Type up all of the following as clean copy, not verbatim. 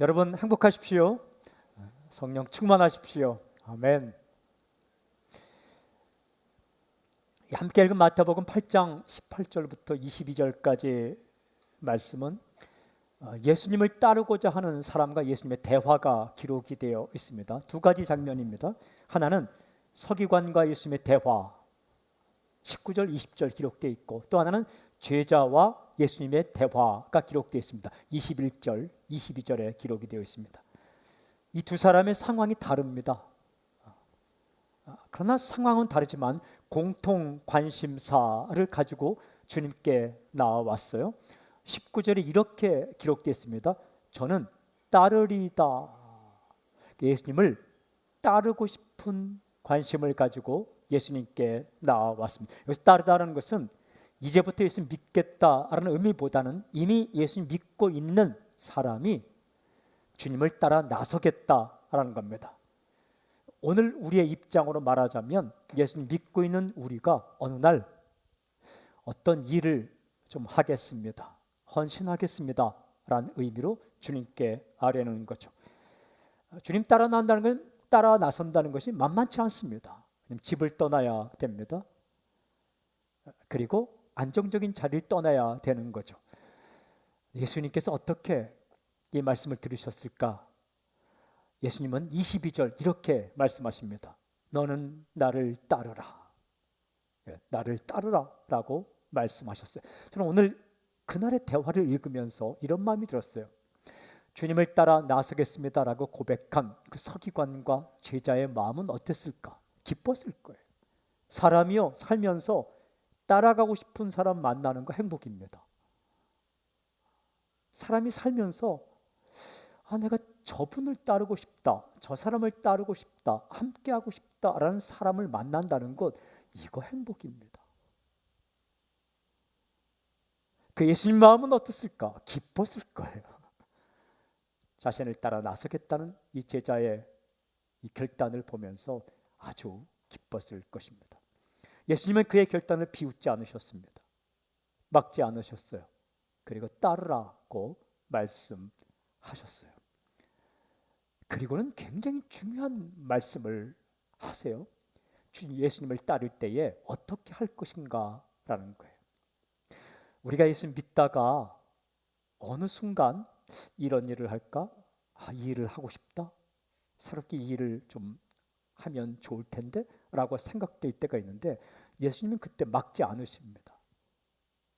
여러분 행복하십시오. 성령 충만하십시오. 아멘. 함께 읽은 마태복음 8장 18절부터 22절까지 말씀은 예수님을 따르고자 하는 사람과 예수님의 대화가 기록이 되어 있습니다. 두 가지 장면입니다. 하나는 서기관과 예수님의 대화 19절 20절 기록되어 있고, 또 하나는 제자와 예수님의 대화가 기록되어 있습니다. 21절 22절에 기록이 되어 있습니다. 이 두 사람의 상황이 다릅니다. 그러나 상황은 다르지만 공통 관심사를 가지고 주님께 나와왔어요. 19절에 이렇게 기록되어 있습니다. 저는 따르리다. 예수님을 따르고 싶은 관심을 가지고 예수님께 나와왔습니다. 여기서 따르다라는 것은 이제부터 예수님 믿겠다라는 의미보다는 이미 예수님 믿고 있는 사람이 주님을 따라 나서겠다라는 겁니다. 오늘 우리의 입장으로 말하자면 예수님 믿고 있는 우리가 어느 날 어떤 일을 좀 하겠습니다, 헌신하겠습니다 라는 의미로 주님께 아뢰는 거죠. 주님 따라 나선다는 것이 만만치 않습니다. 집을 떠나야 됩니다. 그리고 안정적인 자리를 떠나야 되는 거죠. 예수님께서 어떻게 이 말씀을 들으셨을까? 예수님은 22절 이렇게 말씀하십니다. 너는 나를 따르라. 나를 따르라 라고 말씀하셨어요. 저는 오늘 그날의 대화를 읽으면서 이런 마음이 들었어요. 주님을 따라 나서겠습니다 라고 고백한 그 서기관과 제자의 마음은 어땠을까? 기뻤을 거예요. 사람이요, 살면서 따라가고 싶은 사람 만나는 거 행복입니다. 사람이 살면서 내가 저분을 따르고 싶다, 저 사람을 따르고 싶다, 함께하고 싶다라는 사람을 만난다는 것, 이거 행복입니다. 그 예수님 마음은 어땠을까? 기뻤을 거예요. 자신을 따라 나서겠다는 이 제자의 이 결단을 보면서 아주 기뻤을 것입니다. 예수님은 그의 결단을 비웃지 않으셨습니다. 막지 않으셨어요. 그리고 따르라고 말씀하셨어요. 그리고는 굉장히 중요한 말씀을 하세요. 예수님을 따를 때에 어떻게 할 것인가 라는 거예요. 우리가 예수님 믿다가 어느 순간 이런 일을 할까? 이 일을 하고 싶다? 새롭게 이 일을 좀 하면 좋을 텐데? 라고 생각될 때가 있는데 예수님은 그때 막지 않으십니다.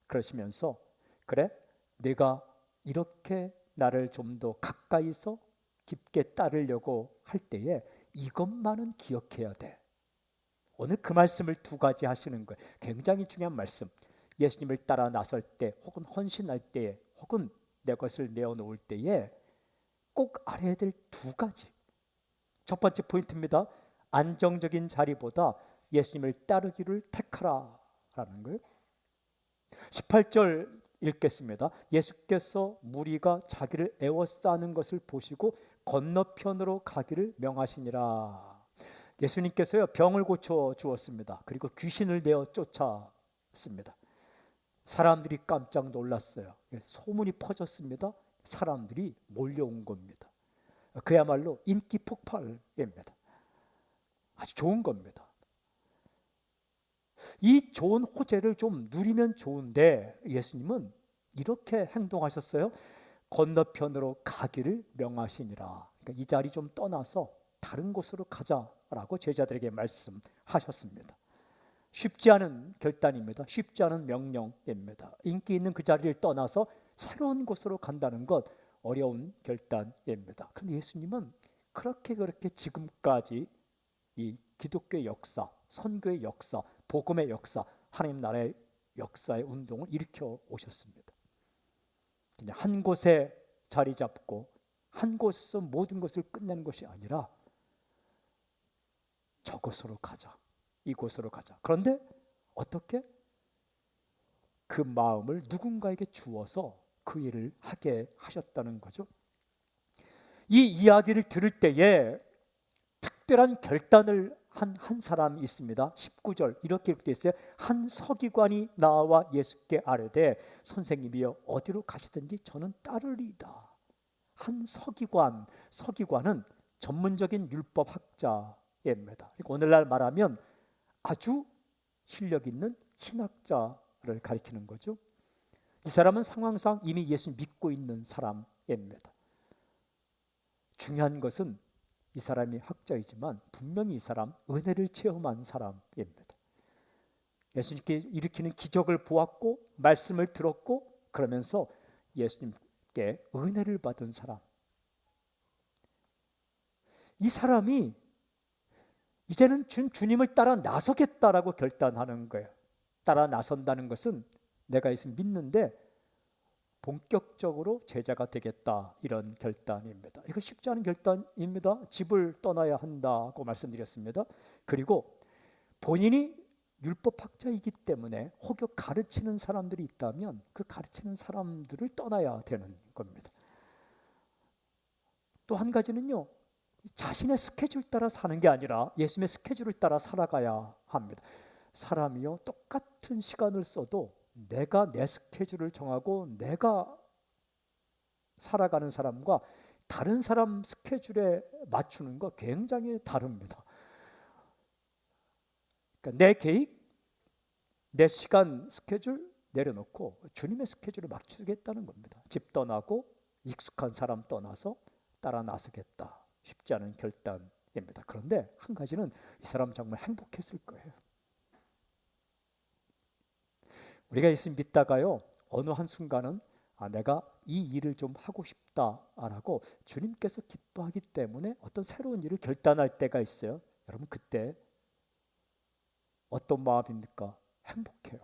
그러시면서 그래? 내가 이렇게 나를 좀 더 가까이서 깊게 따르려고 할 때에 이것만은 기억해야 돼. 오늘 그 말씀을 두 가지 하시는 거예요. 굉장히 중요한 말씀. 예수님을 따라 나설 때 혹은 헌신할 때에 혹은 내 것을 내어놓을 때에 꼭 알아야 될 두 가지. 첫 번째 포인트입니다. 안정적인 자리보다 예수님을 따르기를 택하라 라는 거예요. 18절 읽겠습니다. 예수께서 무리가 자기를 에워싸는 것을 보시고 건너편으로 가기를 명하시니라. 예수님께서요, 병을 고쳐 주었습니다. 그리고 귀신을 내어 쫓았습니다. 사람들이 깜짝 놀랐어요. 소문이 퍼졌습니다. 사람들이 몰려온 겁니다. 그야말로 인기 폭발입니다. 아주 좋은 겁니다. 이 좋은 호재를 좀 누리면 좋은데 예수님은 이렇게 행동하셨어요. 건너편으로 가기를 명하시니라. 그러니까 이 자리 좀 떠나서 다른 곳으로 가자라고 제자들에게 말씀하셨습니다. 쉽지 않은 결단입니다. 쉽지 않은 명령입니다. 인기 있는 그 자리를 떠나서 새로운 곳으로 간다는 것, 어려운 결단입니다. 그런데 예수님은 그렇게 지금까지 이 기독교의 역사, 선교의 역사, 복음의 역사, 하나님 나라의 역사의 운동을 일으켜 오셨습니다. 그냥 한 곳에 자리 잡고 한 곳에서 모든 것을 끝내는 것이 아니라 저곳으로 가자, 이곳으로 가자. 그런데 어떻게? 그 마음을 누군가에게 주어서 그 일을 하게 하셨다는 거죠. 이 이야기를 들을 때에 특별한 결단을 한 사람이 있습니다. 19절 이렇게 되어 있어요. 한 서기관이 나와 예수께 아뢰되 선생님이여 어디로 가시든지 저는 따르리이다. 한 서기관은 전문적인 율법학자입니다. 오늘날 말하면 아주 실력 있는 신학자를 가리키는 거죠. 이 사람은 상황상 이미 예수 믿고 있는 사람입니다. 중요한 것은 이 사람이 학자이지만 분명히 이 사람 은혜를 체험한 사람입니다. 예수님께 일으키는 기적을 보았고 말씀을 들었고 그러면서 예수님께 은혜를 받은 사람. 이 사람이 이제는 주님을 따라 나서겠다라고 결단하는 거예요. 따라 나선다는 것은 내가 예수 믿는데 본격적으로 제자가 되겠다, 이런 결단입니다. 이거 쉽지 않은 결단입니다. 집을 떠나야 한다고 말씀드렸습니다. 그리고 본인이 율법학자이기 때문에 혹여 가르치는 사람들이 있다면 그 가르치는 사람들을 떠나야 되는 겁니다. 또 한 가지는요, 자신의 스케줄 따라 사는 게 아니라 예수님의 스케줄을 따라 살아가야 합니다. 사람이요, 똑같은 시간을 써도 내가 내 스케줄을 정하고 내가 살아가는 사람과 다른 사람 스케줄에 맞추는 거 굉장히 다릅니다. 그러니까 내 계획, 내 시간 스케줄 내려놓고 주님의 스케줄을 맞추겠다는 겁니다. 집 떠나고 익숙한 사람 떠나서 따라 나서겠다. 쉽지 않은 결단입니다. 그런데 한 가지는 이 사람 정말 행복했을 거예요. 우리가 예수 믿다가요, 어느 한순간은 내가 이 일을 좀 하고 싶다라고 주님께서 기뻐하기 때문에 어떤 새로운 일을 결단할 때가 있어요. 여러분, 그때 어떤 마음입니까? 행복해요.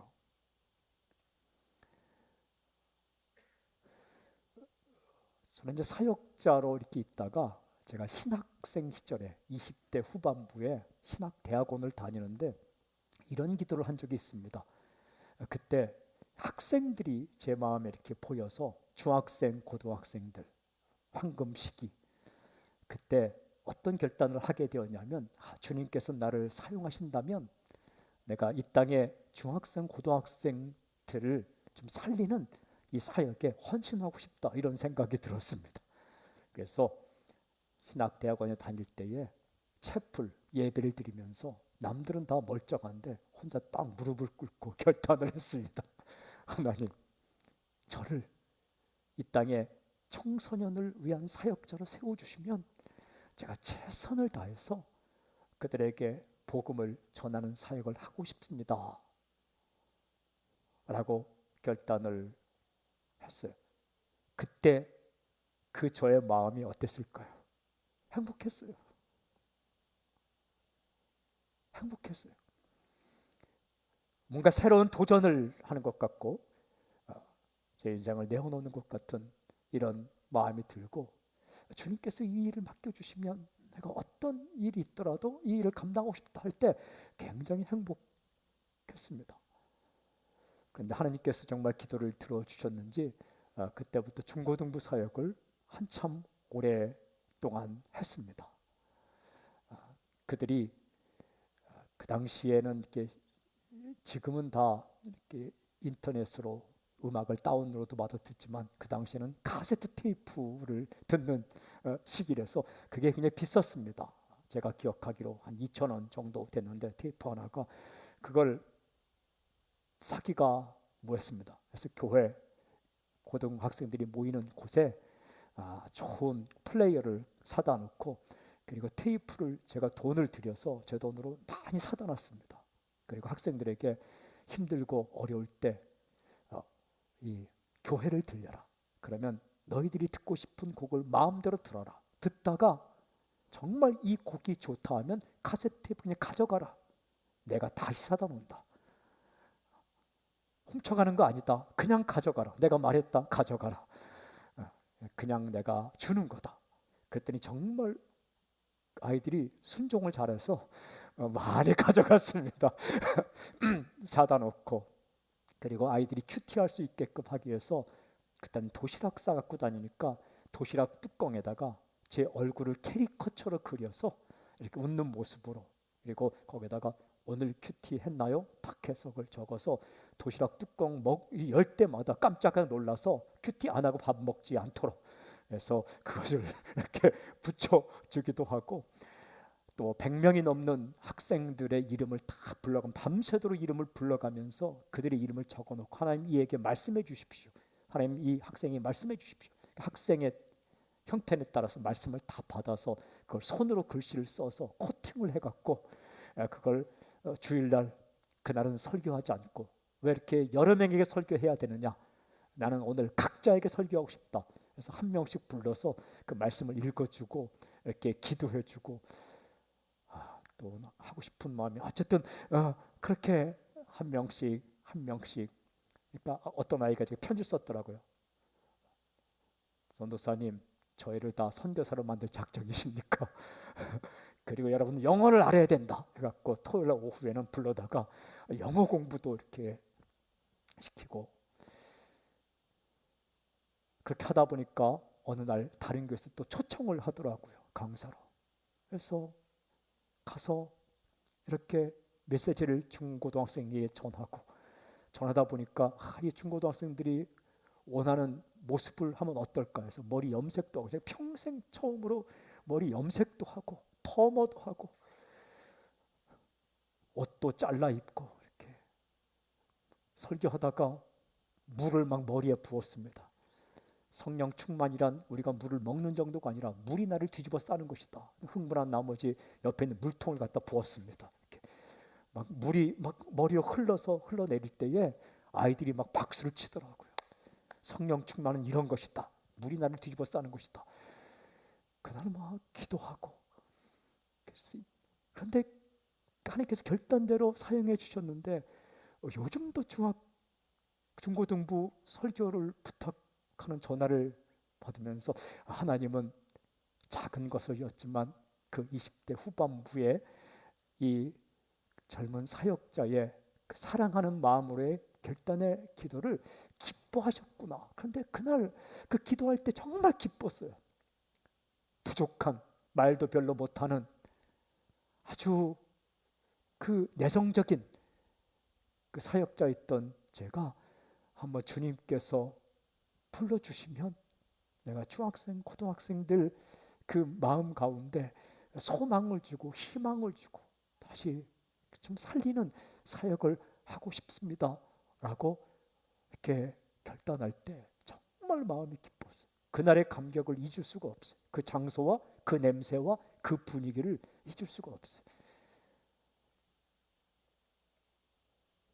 저는 이제 사역자로 이렇게 있다가 제가 신학생 시절에 20대 후반부에 신학대학원을 다니는데 이런 기도를 한 적이 있습니다. 그때 학생들이 제 마음에 이렇게 보여서 중학생, 고등학생들 황금 시기, 그때 어떤 결단을 하게 되었냐면 주님께서 나를 사용하신다면 내가 이 땅의 중학생, 고등학생들을 좀 살리는 이 사역에 헌신하고 싶다, 이런 생각이 들었습니다. 그래서 신학대학원에 다닐 때에 채플 예배를 드리면서 남들은 다 멀쩡한데 혼자 딱 무릎을 꿇고 결단을 했습니다. 하나님, 저를 이 땅에 청소년을 위한 사역자로 세워주시면 제가 최선을 다해서 그들에게 복음을 전하는 사역을 하고 싶습니다 라고 결단을 했어요. 그때 그 저의 마음이 어땠을까요? 행복했어요. 행복했어요. 뭔가 새로운 도전을 하는 것 같고 제 인생을 내어놓는 것 같은 이런 마음이 들고, 주님께서 이 일을 맡겨주시면 내가 어떤 일이 있더라도 이 일을 감당하고 싶다 할 때 굉장히 행복했습니다. 그런데 하나님께서 정말 기도를 들어주셨는지 그때부터 중고등부 사역을 한참 오랫동안 했습니다. 그들이 그 당시에는 이렇게, 지금은 다 이렇게 인터넷으로 음악을 다운로드 받아 듣지만 그 당시에는 카세트 테이프를 듣는 시기라서 그게 굉장히 비쌌습니다. 제가 기억하기로 한 2,000원 정도 됐는데 테이프 하나가, 그걸 사기가 뭐했습니다. 그래서 교회 고등학생들이 모이는 곳에 좋은 플레이어를 사다 놓고, 그리고 테이프를 제가 돈을 들여서 제 돈으로 많이 사다 놨습니다. 그리고 학생들에게 힘들고 어려울 때 이 교회를 들려라. 그러면 너희들이 듣고 싶은 곡을 마음대로 들어라. 듣다가 정말 이 곡이 좋다 하면 카세트 테이프 그냥 가져가라. 내가 다시 사다 놓는다. 훔쳐가는 거 아니다. 그냥 가져가라. 내가 말했다. 가져가라. 그냥 내가 주는 거다. 그랬더니 정말 아이들이 순종을 잘해서 많이 가져갔습니다. 사다 놓고, 그리고 아이들이 큐티할 수 있게끔 하기 위해서 그때는 도시락 싸갖고 다니니까 도시락 뚜껑에다가 제 얼굴을 캐리커처로 그려서 이렇게 웃는 모습으로, 그리고 거기다가 오늘 큐티 했나요? 탁 해서 그걸 적어서 도시락 뚜껑 열 때마다 깜짝 놀라서 큐티 안 하고 밥 먹지 않도록 해서 그것을 이렇게 붙여주기도 하고, 또 100명이 넘는 학생들의 이름을 다 불러가 밤새도록 이름을 불러가면서 그들의 이름을 적어놓고 하나님 이에게 말씀해 주십시오. 하나님 이 학생이 말씀해 주십시오. 학생의 형편에 따라서 말씀을 다 받아서 그걸 손으로 글씨를 써서 코팅을 해갖고 그걸 주일날 그날은 설교하지 않고, 왜 이렇게 여러 명에게 설교해야 되느냐? 나는 오늘 각자에게 설교하고 싶다. 그래서 한 명씩 불러서 그 말씀을 읽어주고 이렇게 기도해주고, 또 하고 싶은 마음이 어쨌든 그렇게 한 명씩 그러니까 어떤 아이가 제가 편지 썼더라고요. 전도사님, 저희를 다 선교사로 만들 작정이십니까? 그리고 여러분 영어를 알아야 된다 해갖고 토요일 오후에는 불러다가 영어 공부도 이렇게 시키고, 그렇게 하다 보니까 어느 날 다른 교회에서 또 초청을 하더라고요, 강사로. 그래서 가서 이렇게 메시지를 중고등학생에게 전하다 보니까 이 중고등학생들이 원하는 모습을 하면 어떨까 해서 머리 염색도 하고, 제가 평생 처음으로 머리 염색도 하고 퍼머도 하고 옷도 잘라 입고 이렇게 설교하다가 물을 막 머리에 부었습니다. 성령 충만이란 우리가 물을 먹는 정도가 아니라 물이 나를 뒤집어 싸는 것이다. 흥분한 나머지 옆에 있는 물통을 갖다 부었습니다. 이렇게 막 물이 막 머리에 흘러내릴 때에 아이들이 막 박수를 치더라고요. 성령 충만은 이런 것이다. 물이 나를 뒤집어 싸는 것이다. 그날 막 기도하고, 그런데 하나님께서 결단대로 사용해 주셨는데, 요즘도 중고등부 설교를 부탁하는 전화를 받으면서 하나님은 작은 것이었지만 그 20대 후반부에 이 젊은 사역자의 그 사랑하는 마음으로의 결단의 기도를 기뻐하셨구나. 그런데 그날 그 기도할 때 정말 기뻤어요. 부족한, 말도 별로 못하는 아주 그 내성적인 그 사역자였던 제가 한번 주님께서 불러주시면 내가 중학생, 고등학생들 그 마음 가운데 소망을 주고 희망을 주고 다시 좀 살리는 사역을 하고 싶습니다 라고 이렇게 결단할 때 정말 마음이 기뻤어요. 그날의 감격을 잊을 수가 없어요. 그 장소와 그 냄새와 그 분위기를 잊을 수가 없어요.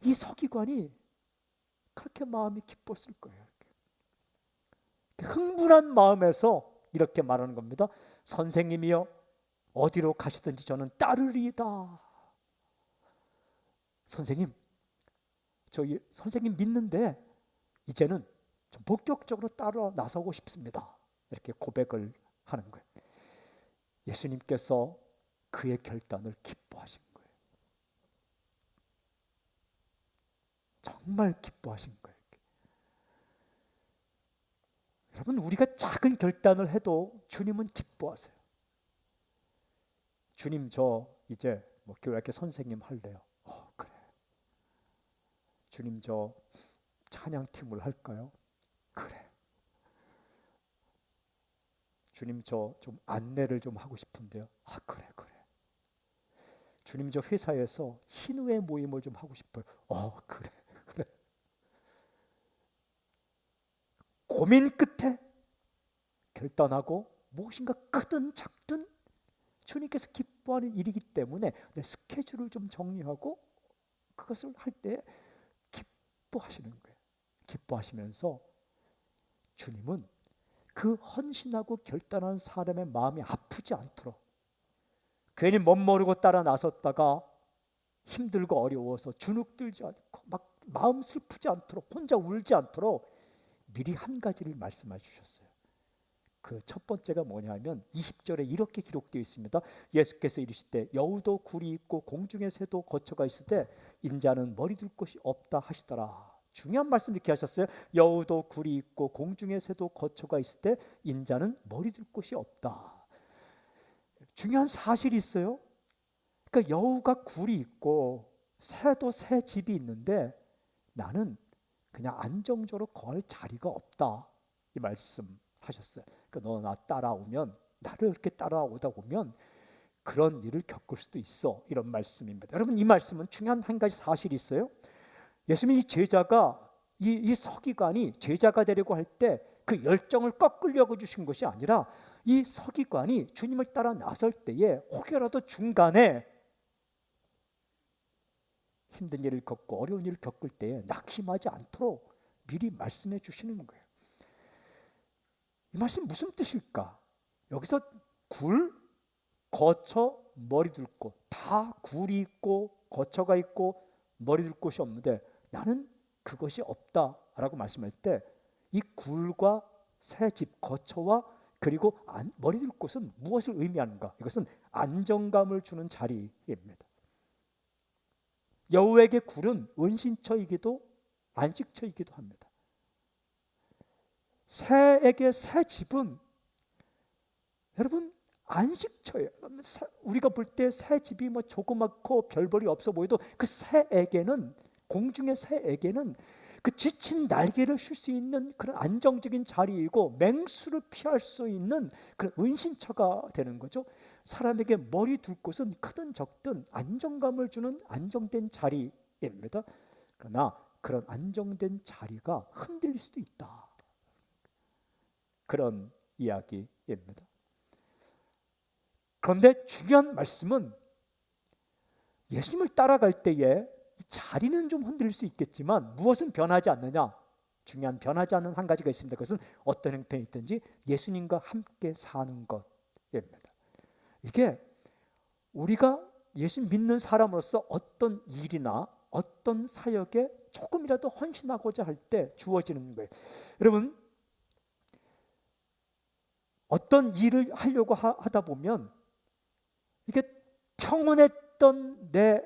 이 서기관이 그렇게 마음이 기뻤을 거예요. 흥분한 마음에서 이렇게 말하는 겁니다. 선생님이여, 어디로 가시든지 저는 따르리이다. 선생님, 저희 선생님 믿는데 이제는 좀 본격적으로 따라 나서고 싶습니다. 이렇게 고백을 하는 거예요. 예수님께서 그의 결단을 기뻐하신 거예요. 정말 기뻐하신 거예요. 여러분, 우리가 작은 결단을 해도 주님은 기뻐하세요. 주님, 저 이제 교회학교 선생님 할래요. 그래. 주님, 저 찬양팀을 할까요? 그래. 주님, 저 좀 안내를 좀 하고 싶은데요. 그래. 주님, 저 회사에서 신우회 모임을 좀 하고 싶어요. 그래. 고민 끝에 결단하고 무엇인가 크든 작든 주님께서 기뻐하는 일이기 때문에 내 스케줄을 좀 정리하고 그것을 할 때 기뻐하시는 거예요. 기뻐하시면서 주님은 그 헌신하고 결단한 사람의 마음이 아프지 않도록, 괜히 멋모르고 따라 나섰다가 힘들고 어려워서 주눅들지 않고 막 마음 슬프지 않도록, 혼자 울지 않도록 미리 한 가지를 말씀해 주셨어요. 그 첫 번째가 뭐냐면 20절에 이렇게 기록되어 있습니다. 예수께서 이르시되 여우도 굴이 있고 공중의 새도 거처가 있을 때 인자는 머리 둘 곳이 없다 하시더라. 중요한 말씀 이렇게 하셨어요. 여우도 굴이 있고 공중의 새도 거처가 있을 때 인자는 머리 둘 곳이 없다. 중요한 사실이 있어요. 그러니까 여우가 굴이 있고 새도 새 집이 있는데 나는 그냥 안정적으로 거할 자리가 없다, 이 말씀 하셨어요. 그러니까 너 나 따라오면, 나를 이렇게 따라오다 보면 그런 일을 겪을 수도 있어, 이런 말씀입니다. 여러분, 이 말씀은 중요한 한 가지 사실이 있어요. 예수님이 제자가 이 서기관이 제자가 되려고 할 때 그 열정을 꺾으려고 주신 것이 아니라, 이 서기관이 주님을 따라 나설 때에 혹여라도 중간에 힘든 일을 겪고 어려운 일을 겪을 때에 낙심하지 않도록 미리 말씀해 주시는 거예요. 이 말씀 무슨 뜻일까? 여기서 굴, 거처, 머리 둘 곳, 다 굴이 있고 거처가 있고 머리 둘 곳이 없는데 나는 그것이 없다라고 말씀할 때, 이 굴과 새 집, 거처와 그리고 머리 둘 곳은 무엇을 의미하는가? 이것은 안정감을 주는 자리입니다. 여호와에게 굴은 은신처이기도 안식처이기도 합니다. 새에게 새 집은 여러분 안식처예요. 우리가 볼 때 새 집이 뭐 조그맣고 별볼이 없어 보여도 그 새에게는, 공중의 새에게는 그 지친 날개를 쉴 수 있는 그런 안정적인 자리이고 맹수를 피할 수 있는 그런 은신처가 되는 거죠. 사람에게 머리 둘 곳은 크든 적든 안정감을 주는 안정된 자리입니다. 그러나 그런 안정된 자리가 흔들릴 수도 있다, 그런 이야기입니다. 그런데 중요한 말씀은 예수님을 따라갈 때에 이 자리는 좀 흔들릴 수 있겠지만 무엇은 변하지 않느냐? 중요한 변하지 않는 한 가지가 있습니다. 그것은 어떤 형태이든지 예수님과 함께 사는 것입니다. 이게 우리가 예수 믿는 사람으로서 어떤 일이나 어떤 사역에 조금이라도 헌신하고자 할 때 주어지는 거예요. 여러분, 어떤 일을 하려고 하다 보면 이게 평온했던 내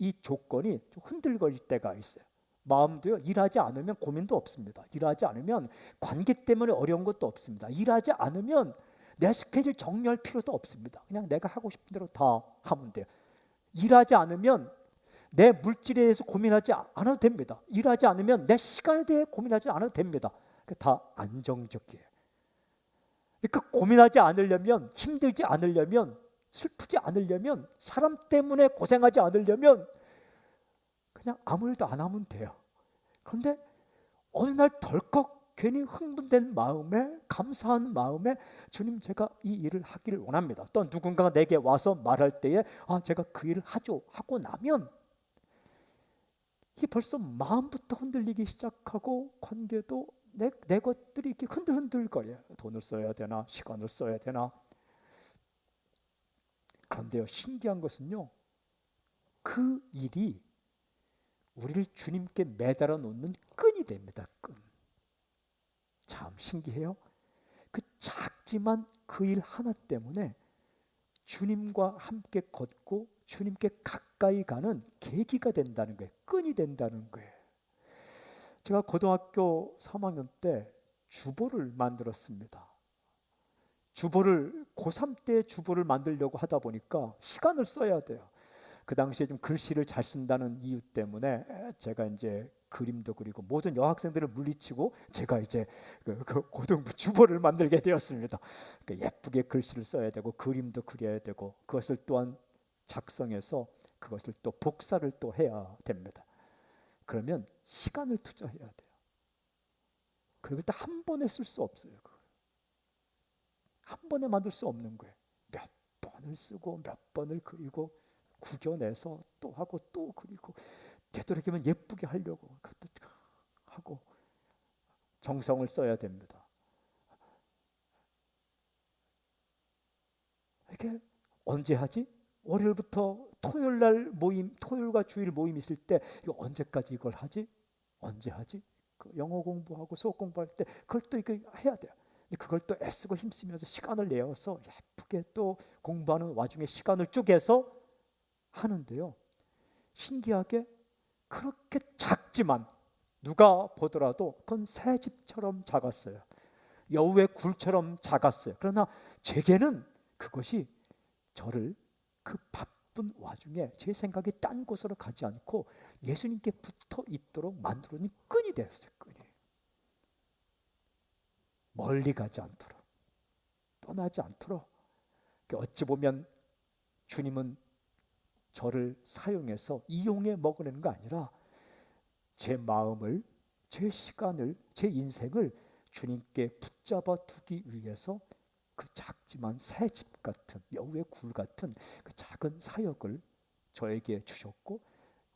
이 조건이 좀 흔들거릴 때가 있어요. 마음도요, 일하지 않으면 고민도 없습니다. 일하지 않으면 관계 때문에 어려운 것도 없습니다. 일하지 않으면 내 스케줄 정리할 필요도 없습니다. 그냥 내가 하고 싶은 대로 다 하면 돼요. 일하지 않으면 내 물질에 대해서 고민하지 않아도 됩니다. 일하지 않으면 내 시간에 대해 고민하지 않아도 됩니다. 다 안정적이에요. 그러니까 고민하지 않으려면, 힘들지 않으려면, 슬프지 않으려면, 사람 때문에 고생하지 않으려면 그냥 아무 일도 안 하면 돼요. 그런데 어느 날 덜컥 괜히 흥분된 마음에, 감사한 마음에 주님, 제가 이 일을 하기를 원합니다. 또 누군가가 내게 와서 말할 때에 제가 그 일을 하죠 하고 나면 이 벌써 마음부터 흔들리기 시작하고 관계도 내 것들이 이렇게 흔들흔들거려요. 돈을 써야 되나, 시간을 써야 되나. 그런데요, 신기한 것은요, 그 일이 우리를 주님께 매달아 놓는 끈이 됩니다. 끈. 참 신기해요. 그 작지만 그 일 하나 때문에 주님과 함께 걷고 주님께 가까이 가는 계기가 된다는 거예요. 끈이 된다는 거예요. 제가 고등학교 3학년 때 주보를 만들었습니다. 주보를 고3 때 주보를 만들려고 하다 보니까 시간을 써야 돼요. 그 당시에 좀 글씨를 잘 쓴다는 이유 때문에 제가 이제 그림도 그리고 모든 여학생들을 물리치고 제가 이제 그 고등부 주보를 만들게 되었습니다. 그러니까 예쁘게 글씨를 써야 되고 그림도 그려야 되고 그것을 또한 작성해서 그것을 또 복사를 또 해야 됩니다. 그러면 시간을 투자해야 돼요. 그리고 또 한 번에 쓸 수 없어요. 한 번에 만들 수 없는 거예요. 몇 번을 쓰고 몇 번을 그리고 구겨내서 또 하고 또 그리고 되도록이면 예쁘게 하려고 그것도 하고 정성을 써야 됩니다. 이게 언제 하지? 월요일부터 토요일 날 모임, 토요일과 주일 모임 있을 때 이거 언제까지 이걸 하지? 언제 하지? 그 영어 공부하고 수업 공부할 때 그걸 또 이거 해야 돼요. 그걸 또 애쓰고 힘쓰면서 시간을 내어서 예쁘게 또 공부하는 와중에 시간을 쪼개서 하는데요. 신기하게 그렇게 작지만 누가 보더라도 그건 새 집처럼 작았어요. 여우의 굴처럼 작았어요. 그러나 제게는 그것이 저를 그 바쁜 와중에 제 생각이 딴 곳으로 가지 않고 예수님께 붙어 있도록 만들어낸 끈이 되었어요. 끈이. 멀리 가지 않도록, 떠나지 않도록. 어찌 보면 주님은 저를 사용해서 이용해 먹으려는 거 아니라 제 마음을, 제 시간을, 제 인생을 주님께 붙잡아 두기 위해서 그 작지만 새집 같은, 여우의 굴 같은 그 작은 사역을 저에게 주셨고,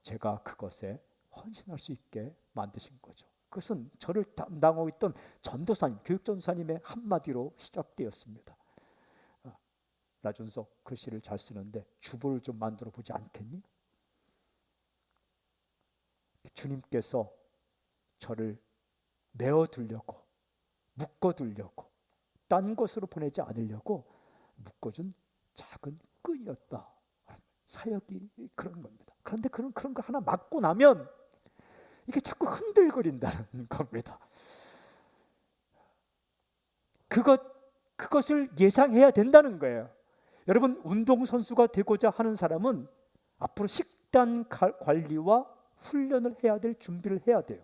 제가 그것에 헌신할 수 있게 만드신 거죠. 그것은 저를 담당하고 있던 전도사님, 교육전도사님의 한마디로 시작되었습니다. 나준석 글씨를 잘 쓰는데 주보를 좀 만들어 보지 않겠니? 주님께서 저를 메어두려고, 묶어두려고, 딴 곳으로 보내지 않으려고 묶어준 작은 끈이었다. 사역이 그런 겁니다. 그런데 그런 거 하나 맞고 나면 이게 자꾸 흔들거린다는 겁니다. 그것을 예상해야 된다는 거예요. 여러분, 운동선수가 되고자 하는 사람은 앞으로 식단 관리와 훈련을 해야 될 준비를 해야 돼요.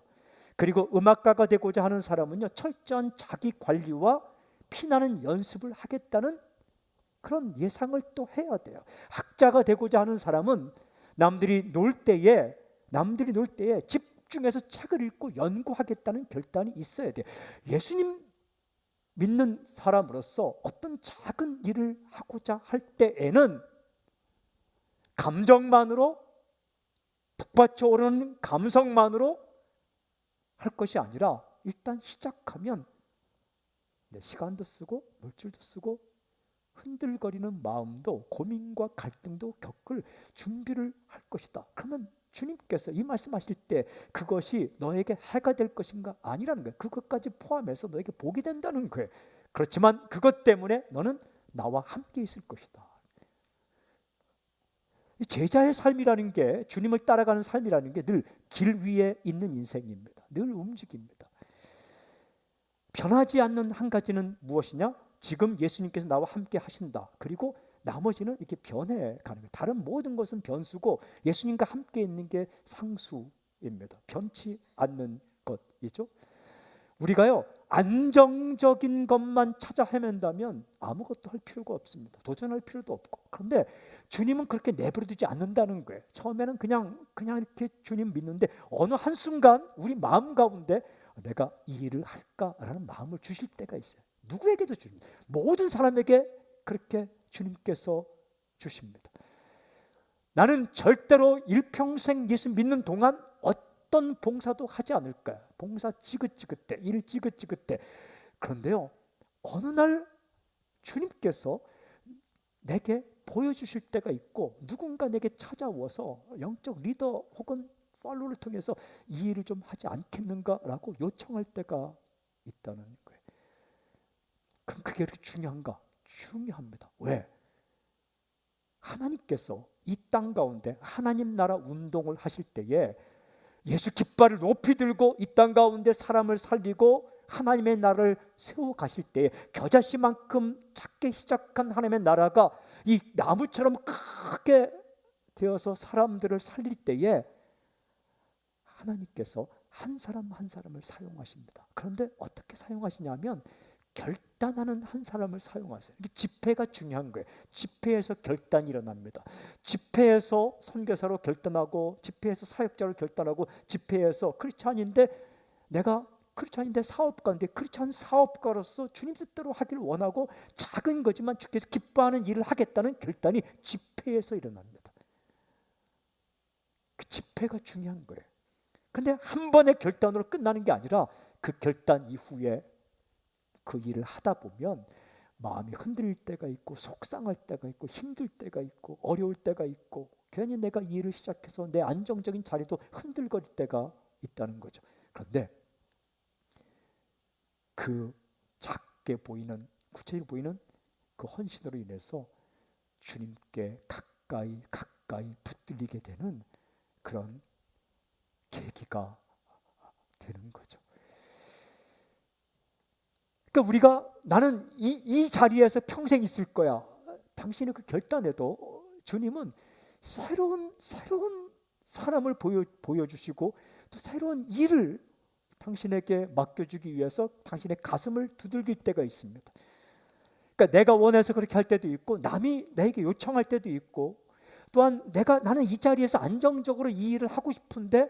그리고 음악가가 되고자 하는 사람은요, 철저한 자기 관리와 피나는 연습을 하겠다는 그런 예상을 또 해야 돼요. 학자가 되고자 하는 사람은 남들이 놀 때에 집중해서 책을 읽고 연구하겠다는 결단이 있어야 돼요. 예수님 믿는 사람으로서 어떤 작은 일을 하고자 할 때에는 감정만으로, 북받쳐 오르는 감성만으로 할 것이 아니라 일단 시작하면 내 시간도 쓰고 물질도 쓰고 흔들거리는 마음도, 고민과 갈등도 겪을 준비를 할 것이다. 그러면 주님께서 이 말씀하실 때 그것이 너에게 해가 될 것인가? 아니라는 거예요. 그것까지 포함해서 너에게 복이 된다는 거예요. 그렇지만 그것 때문에 너는 나와 함께 있을 것이다. 제자의 삶이라는 게, 주님을 따라가는 삶이라는 게 늘 길 위에 있는 인생입니다. 늘 움직입니다. 변하지 않는 한 가지는 무엇이냐? 지금 예수님께서 나와 함께 하신다. 그리고 나머지는 이렇게 변해가는 거예요. 다른 모든 것은 변수고 예수님과 함께 있는 게 상수입니다. 변치 않는 것이죠. 우리가요, 안정적인 것만 찾아 헤맨다면 아무것도 할 필요가 없습니다. 도전할 필요도 없고. 그런데 주님은 그렇게 내버려두지 않는다는 거예요. 처음에는 그냥 이렇게 주님 믿는데 어느 한순간 우리 마음 가운데 내가 이 일을 할까라는 마음을 주실 때가 있어요. 누구에게도 주십니다. 모든 사람에게 그렇게 주님께서 주십니다. 나는 절대로 일평생 예수 믿는 동안 어떤 봉사도 하지 않을 거야. 봉사 지긋지긋해, 일 지긋지긋해. 그런데요, 어느 날 주님께서 내게 보여주실 때가 있고, 누군가 내게 찾아와서 영적 리더 혹은 팔로우를 통해서 이 일을 좀 하지 않겠는가라고 요청할 때가 있다는 거예요. 그럼 그게 그렇게 중요한가? 중요합니다. 왜? 하나님께서 이 땅 가운데 하나님 나라 운동을 하실 때에 예수 깃발을 높이 들고 이 땅 가운데 사람을 살리고 하나님의 나라를 세워 가실 때에 겨자씨만큼 작게 시작한 하나님의 나라가 이 나무처럼 크게 되어서 사람들을 살릴 때에 하나님께서 한 사람 한 사람을 사용하십니다. 그런데 어떻게 사용하시냐면 결단하는 한 사람을 사용하세요. 이게 집회가 중요한 거예요. 집회에서 결단이 일어납니다. 집회에서 선교사로 결단하고, 집회에서 사역자로 결단하고, 집회에서 크리스찬인데 내가 크리스찬인데 사업가인데 크리스찬 사업가로서 주님 뜻대로 하기를 원하고 작은 거지만 주께서 기뻐하는 일을 하겠다는 결단이 집회에서 일어납니다. 그 집회가 중요한 거예요. 그런데 한 번의 결단으로 끝나는 게 아니라 그 결단 이후에 그 일을 하다 보면 마음이 흔들릴 때가 있고, 속상할 때가 있고, 힘들 때가 있고, 어려울 때가 있고, 괜히 내가 이 일을 시작해서 내 안정적인 자리도 흔들거릴 때가 있다는 거죠. 그런데 그 작게 보이는, 구체적으로 보이는 그 헌신으로 인해서 주님께 가까이 붙들리게 되는 그런 계기가 되는 거죠. 그러니까 우리가, 나는 이 자리에서 평생 있을 거야. 당신의 그 결단에도 주님은 새로운 사람을 보여주시고 또 새로운 일을 당신에게 맡겨주기 위해서 당신의 가슴을 두들길 때가 있습니다. 그러니까 내가 원해서 그렇게 할 때도 있고, 남이 내게 요청할 때도 있고, 또한 나는 이 자리에서 안정적으로 이 일을 하고 싶은데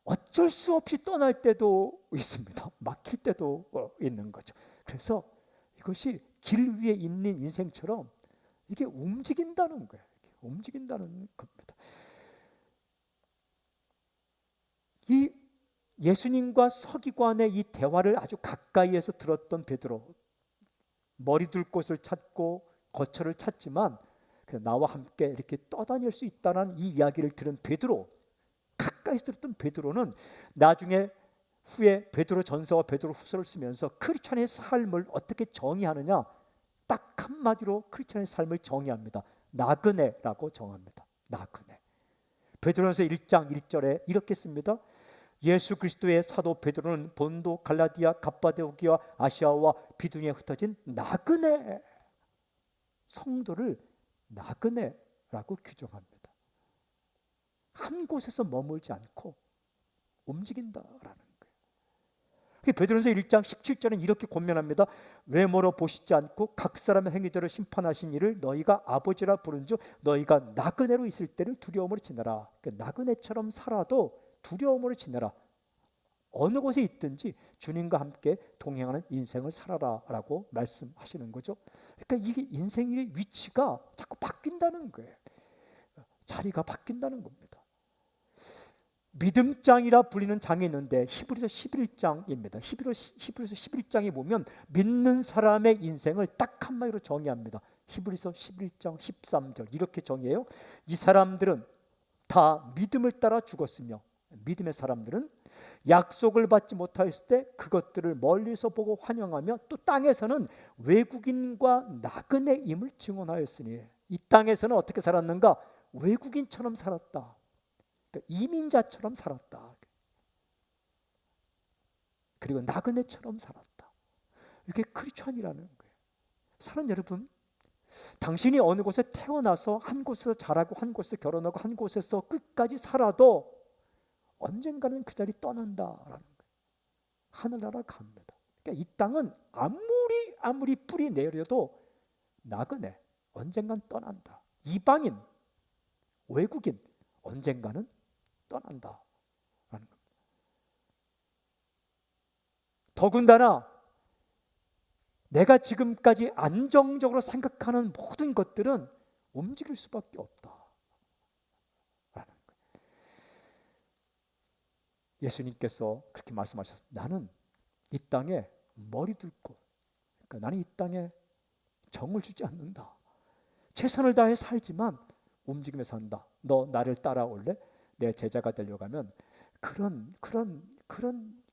어쩔 수 없이 떠날 때도 있습니다. 막힐 때도 있는 거죠. 그래서 이것이 길 위에 있는 인생처럼 이게 움직인다는 거예요. 움직인다는 겁니다. 이 예수님과 서기관의 이 대화를 아주 가까이에서 들었던 베드로, 머리 둘 곳을 찾고 거처를 찾지만 나와 함께 이렇게 떠다닐 수 있다는 이 이야기를 들은 베드로, 가까이서 들었던 베드로는 나중에 후에 베드로 전서와 베드로 후서를 쓰면서 크리스천의 삶을 어떻게 정의하느냐, 딱 한마디로 크리스천의 삶을 정의합니다. 나그네라고 정합니다. 나그네. 베드로전서 1장 1절에 이렇게 씁니다. 예수 그리스도의 사도 베드로는 본도, 갈라디아, 갑바도기와 아시아와 비두니에 흩어진 나그네 성도를 나그네라고 규정합니다. 한 곳에서 머물지 않고 움직인다라는 거예요. 베드로전서 1장 17절은 이렇게 권면합니다. 외모로 보시지 않고 각 사람의 행위대로 심판하신 이를 너희가 아버지라 부른즉 너희가 나그네로 있을 때를 두려움으로 지내라. 나그네처럼 살아도 두려움으로 지내라. 어느 곳에 있든지 주님과 함께 동행하는 인생을 살아라라고 말씀하시는 거죠. 그러니까 이게 인생의 위치가 자꾸 바뀐다는 거예요. 자리가 바뀐다는 겁니다. 믿음장이라 불리는 장이 있는데 히브리서 11장입니다. 히브리서 11장에 보면 믿는 사람의 인생을 딱 한마디로 정의합니다. 히브리서 11장 13절 이렇게 정의해요. 이 사람들은 다 믿음을 따라 죽었으며, 믿음의 사람들은 약속을 받지 못하였을 때 그것들을 멀리서 보고 환영하며 또 땅에서는 외국인과 나그네임을 증언하였으니, 이 땅에서는 어떻게 살았는가? 외국인처럼 살았다. 그러니까 이민자처럼 살았다. 그리고 나그네처럼 살았다. 이게 크리스천이라는 거예요. 사랑하는 여러분, 당신이 어느 곳에 태어나서 한 곳에서 자라고 한 곳에서 결혼하고 한 곳에서 끝까지 살아도 언젠가는 그 자리 떠난다라는 거예요. 하늘나라 갑니다. 그러니까 이 땅은 아무리 뿌리 내려도 나그네, 언젠간 떠난다. 이방인, 외국인, 언젠가는 떠난다라는 겁니다. 더군다나 내가 지금까지 안정적으로 생각하는 모든 것들은 움직일 수밖에 없다. 예수님께서 그렇게 말씀하셨어요. 나는 이 땅에 머리 둘고, 그러니까 나는 이 땅에 정을 주지 않는다. 최선을 다해 살지만 움직이며 산다. 너 나를 따라올래? 내 제자가 되려고 하면 그런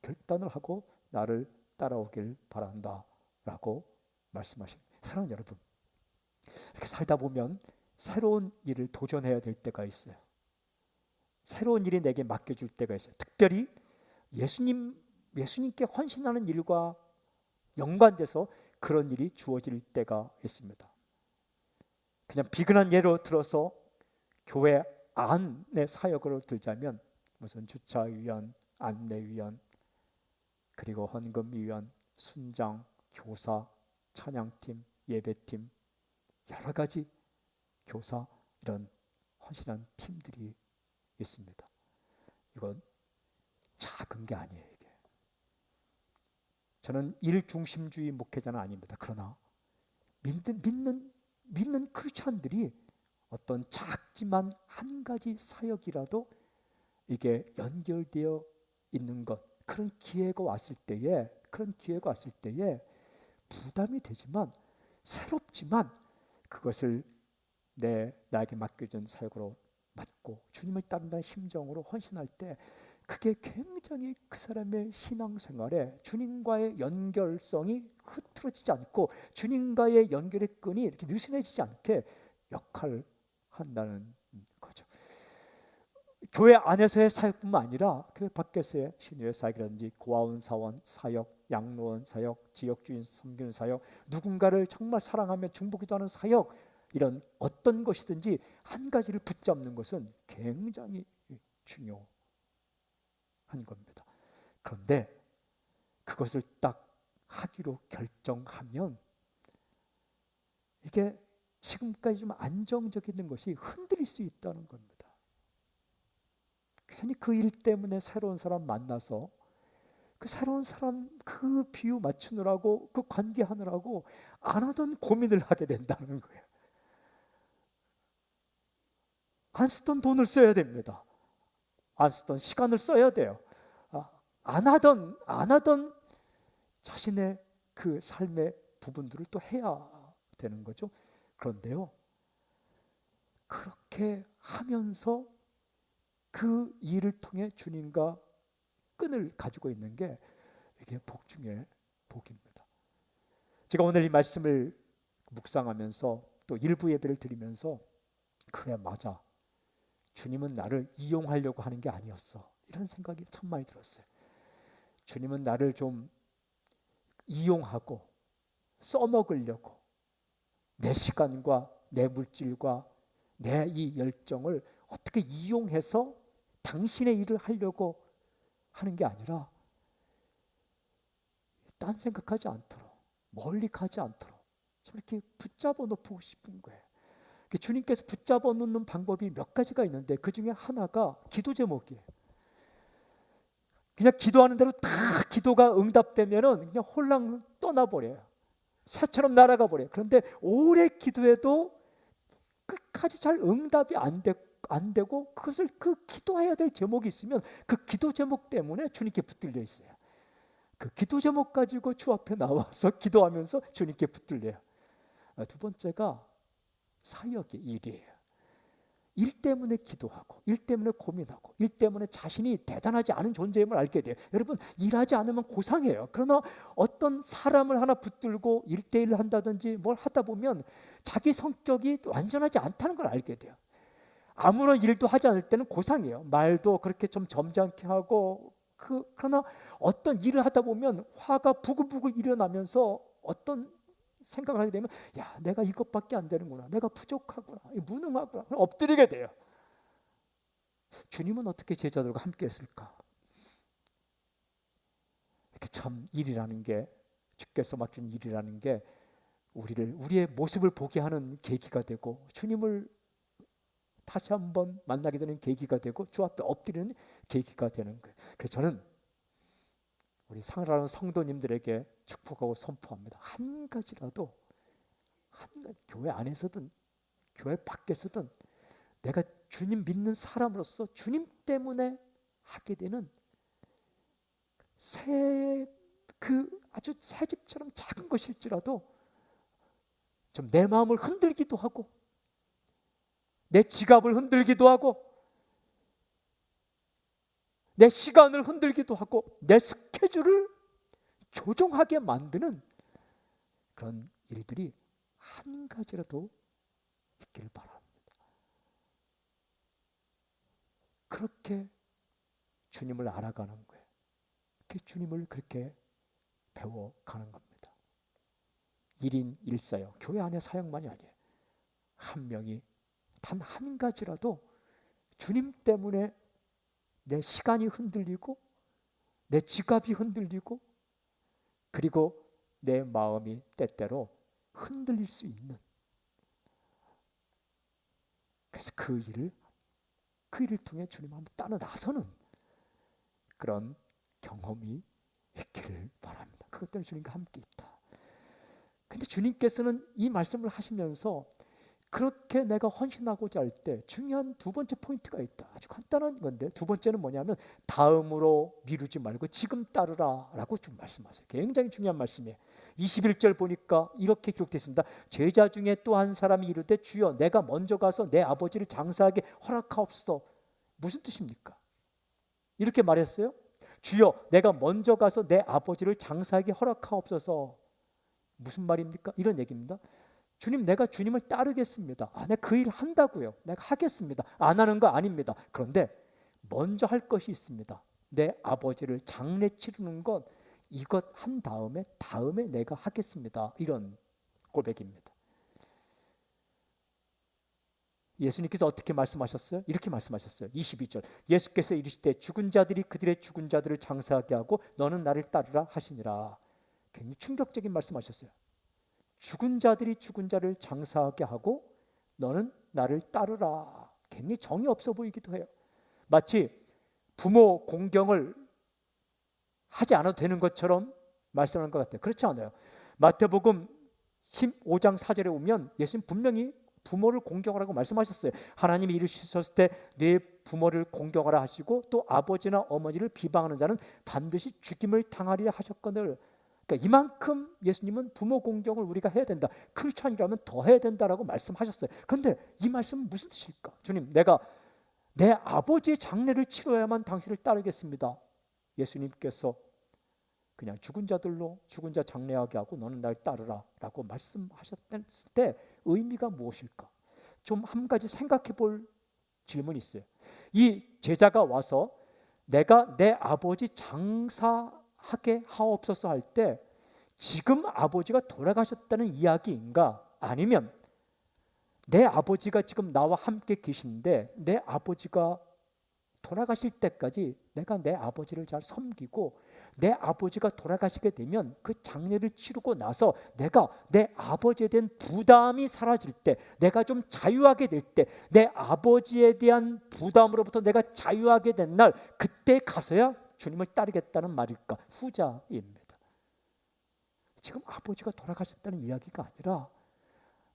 결단을 하고 나를 따라오길 바란다 라고 말씀하십니다. 사랑하는 여러분, 이렇게 살다 보면 새로운 일을 도전해야 될 때가 있어요. 새로운 일이 내게 맡겨줄 때가 있어요. 특별히 예수님께 헌신하는 일과 연관돼서 그런 일이 주어질 때가 있습니다. 그냥 비근한 예로 들어서 교회 안의 사역으로 들자면 무슨 주차위원, 안내위원, 그리고 헌금위원, 순장, 교사, 찬양팀, 예배팀, 여러 가지 교사, 이런 헌신한 팀들이 있습니다. 이건 작은 게 아니에요. 이게. 저는 일중심주의 목회자는 아닙니다. 그러나 믿는 크리스천들이 어떤 작지만 한 가지 사역이라도 이게 연결되어 있는 것, 그런 기회가 왔을 때에 부담이 되지만 새롭지만 그것을 나에게 맡겨준 사역으로 맡고 주님을 따른다는 심정으로 헌신할 때 그게 굉장히 그 사람의 신앙생활에 주님과의 연결성이 흐트러지지 않고 주님과의 연결의 끈이 이렇게 느슨해지지 않게 역할을 한다는 거죠. 교회 안에서의 사역뿐만 아니라 교회 밖에서의 신유의 사역이라든지 고아원 사원 사역, 양로원 사역, 지역주인 섬기는 사역, 누군가를 정말 사랑하며 중보기도 하는 사역, 이런 어떤 것이든지 한 가지를 붙잡는 것은 굉장히 중요한 겁니다. 그런데 그것을 딱 하기로 결정하면 이게 지금까지 좀 안정적인 것이 흔들릴 수 있다는 겁니다. 괜히 그 일 때문에 새로운 사람 만나서 그 새로운 사람 그 비유 맞추느라고 그 관계하느라고 안 하던 고민을 하게 된다는 거예요. 안 쓰던 돈을 써야 됩니다. 안 쓰던 시간을 써야 돼요. 안 하던 자신의 그 삶의 부분들을 또 해야 되는 거죠. 그런데요, 그렇게 하면서 그 일을 통해 주님과 끈을 가지고 있는 게 이게 복 중에 복입니다. 제가 오늘 이 말씀을 묵상하면서 또 일부 예배를 드리면서 그래 맞아, 주님은 나를 이용하려고 하는 게 아니었어, 이런 생각이 참 많이 들었어요. 주님은 나를 좀 이용하고 써먹으려고 내 시간과 내 물질과 내 이 열정을 어떻게 이용해서 당신의 일을 하려고 하는 게 아니라 딴 생각하지 않도록 멀리 가지 않도록 이렇게 붙잡아 놓고 싶은 거예요. 주님께서 붙잡아 놓는 방법이 몇 가지가 있는데 그 중에 하나가 기도 제목이에요. 그냥 기도하는 대로 다 기도가 응답되면은 그냥 홀랑 떠나버려요. 새처럼 날아가 버려요. 그런데 오래 기도해도 끝까지 잘 응답이 안 되고 그것을 그 기도해야 될 제목이 있으면 그 기도 제목 때문에 주님께 붙들려 있어요. 그 기도 제목 가지고 주 앞에 나와서 기도하면서 주님께 붙들려요. 두 번째가 사역의 일이에요. 일 때문에 기도하고 일 때문에 고민하고 일 때문에 자신이 대단하지 않은 존재임을 알게 돼요. 여러분, 일하지 않으면 고상해요. 그러나 어떤 사람을 하나 붙들고 1대1 한다든지 뭘 하다 보면 자기 성격이 완전하지 않다는 걸 알게 돼요. 아무런 일도 하지 않을 때는 고상해요. 말도 그렇게 좀 점잖게 하고 그러나 어떤 일을 하다 보면 화가 부글부글 일어나면서 어떤 생각을 하게 되면 야, 내가 이것밖에 안 되는구나, 내가 부족하구나, 무능하구나, 엎드리게 돼요. 주님은 어떻게 제자들과 함께 했을까? 이렇게 참 일이라는 게, 주께서 맡긴 일이라는 게 우리의 모습을 보게 하는 계기가 되고 주님을 다시 한번 만나게 되는 계기가 되고 주 앞에 엎드리는 계기가 되는 거예요. 그래서 저는 우리 사랑하는 성도님들에게 축복하고 선포합니다. 한 가지라도, 교회 안에서든 교회 밖에서든 내가 주님 믿는 사람으로서 주님 때문에 하게 되는 아주 새 집처럼 작은 것일지라도 좀 내 마음을 흔들기도 하고 내 지갑을 흔들기도 하고 내 시간을 흔들기도 하고 내 스케줄을 조종하게 만드는 그런 일들이 한 가지라도 있길 바랍니다. 그렇게 주님을 알아가는 거예요. 주님을 그렇게 배워가는 겁니다. 1인 1사역, 교회 안의 사역만이 아니에요. 한 명이 단 한 가지라도 주님 때문에 내 시간이 흔들리고 내 지갑이 흔들리고 그리고 내 마음이 때때로 흔들릴 수 있는, 그래서 그 일을 통해 주님 한번 따라 나서는 그런 경험이 있기를 바랍니다. 그것 때문에 주님과 함께 있다. 근데 주님께서는 이 말씀을 하시면서 그렇게 내가 헌신하고자 할 때 중요한 두 번째 포인트가 있다. 아주 간단한 건데 두 번째는 뭐냐면 다음으로 미루지 말고 지금 따르라 라고 좀 말씀하세요. 굉장히 중요한 말씀이에요. 21절 보니까 이렇게 기록되어 있습니다. 제자 중에 또 한 사람이 이르되 주여 내가 먼저 가서 내 아버지를 장사하게 허락하옵소서. 무슨 뜻입니까? 이렇게 말했어요. 주여 내가 먼저 가서 내 아버지를 장사하게 허락하옵소서. 무슨 말입니까? 이런 얘기입니다. 주님, 내가 주님을 따르겠습니다. 내가 그 일 한다고요. 내가 하겠습니다. 안 하는 거 아닙니다. 그런데 먼저 할 것이 있습니다. 내 아버지를 장례 치르는 것, 이것 한 다음에 내가 하겠습니다. 이런 고백입니다. 예수님께서 어떻게 말씀하셨어요? 이렇게 말씀하셨어요. 22절. 예수께서 이르시되 죽은 자들이 그들의 죽은 자들을 장사하게 하고 너는 나를 따르라 하시니라. 굉장히 충격적인 말씀하셨어요. 죽은 자들이 죽은 자를 장사하게 하고 너는 나를 따르라. 굉장히 정이 없어 보이기도 해요. 마치 부모 공경을 하지 않아도 되는 것처럼 말씀하는 것 같아요. 그렇지 않아요. 마태복음 15장 4절에 오면 예수님 분명히 부모를 공경하라고 말씀하셨어요. 하나님이 이르셨을 때 내 부모를 공경하라 하시고 또 아버지나 어머니를 비방하는 자는 반드시 죽임을 당하리라 하셨거늘. 그러니까 이만큼 예수님은 부모 공경을 우리가 해야 된다. 크리스찬이라면 더 해야 된다라고 말씀하셨어요. 그런데 이 말씀은 무슨 뜻일까? 주님, 내가 내 아버지의 장례를 치러야만 당신을 따르겠습니다. 예수님께서 그냥 죽은 자들로 죽은 자 장례하게 하고 너는 날 따르라 라고 말씀하셨을 때 의미가 무엇일까? 좀 한 가지 생각해 볼 질문이 있어요. 이 제자가 와서 내가 내 아버지 장사하게 하옵소서 할 때 지금 아버지가 돌아가셨다는 이야기인가? 아니면 내 아버지가 지금 나와 함께 계신데 내 아버지가 돌아가실 때까지 내가 내 아버지를 잘 섬기고 내 아버지가 돌아가시게 되면 그 장례를 치르고 나서 내가 내 아버지에 대한 부담이 사라질 때, 내가 좀 자유하게 될 때, 내 아버지에 대한 부담으로부터 내가 자유하게 된 날, 그때 가서야 주님을 따르겠다는 말일까? 후자입니다. 지금 아버지가 돌아가셨다는 이야기가 아니라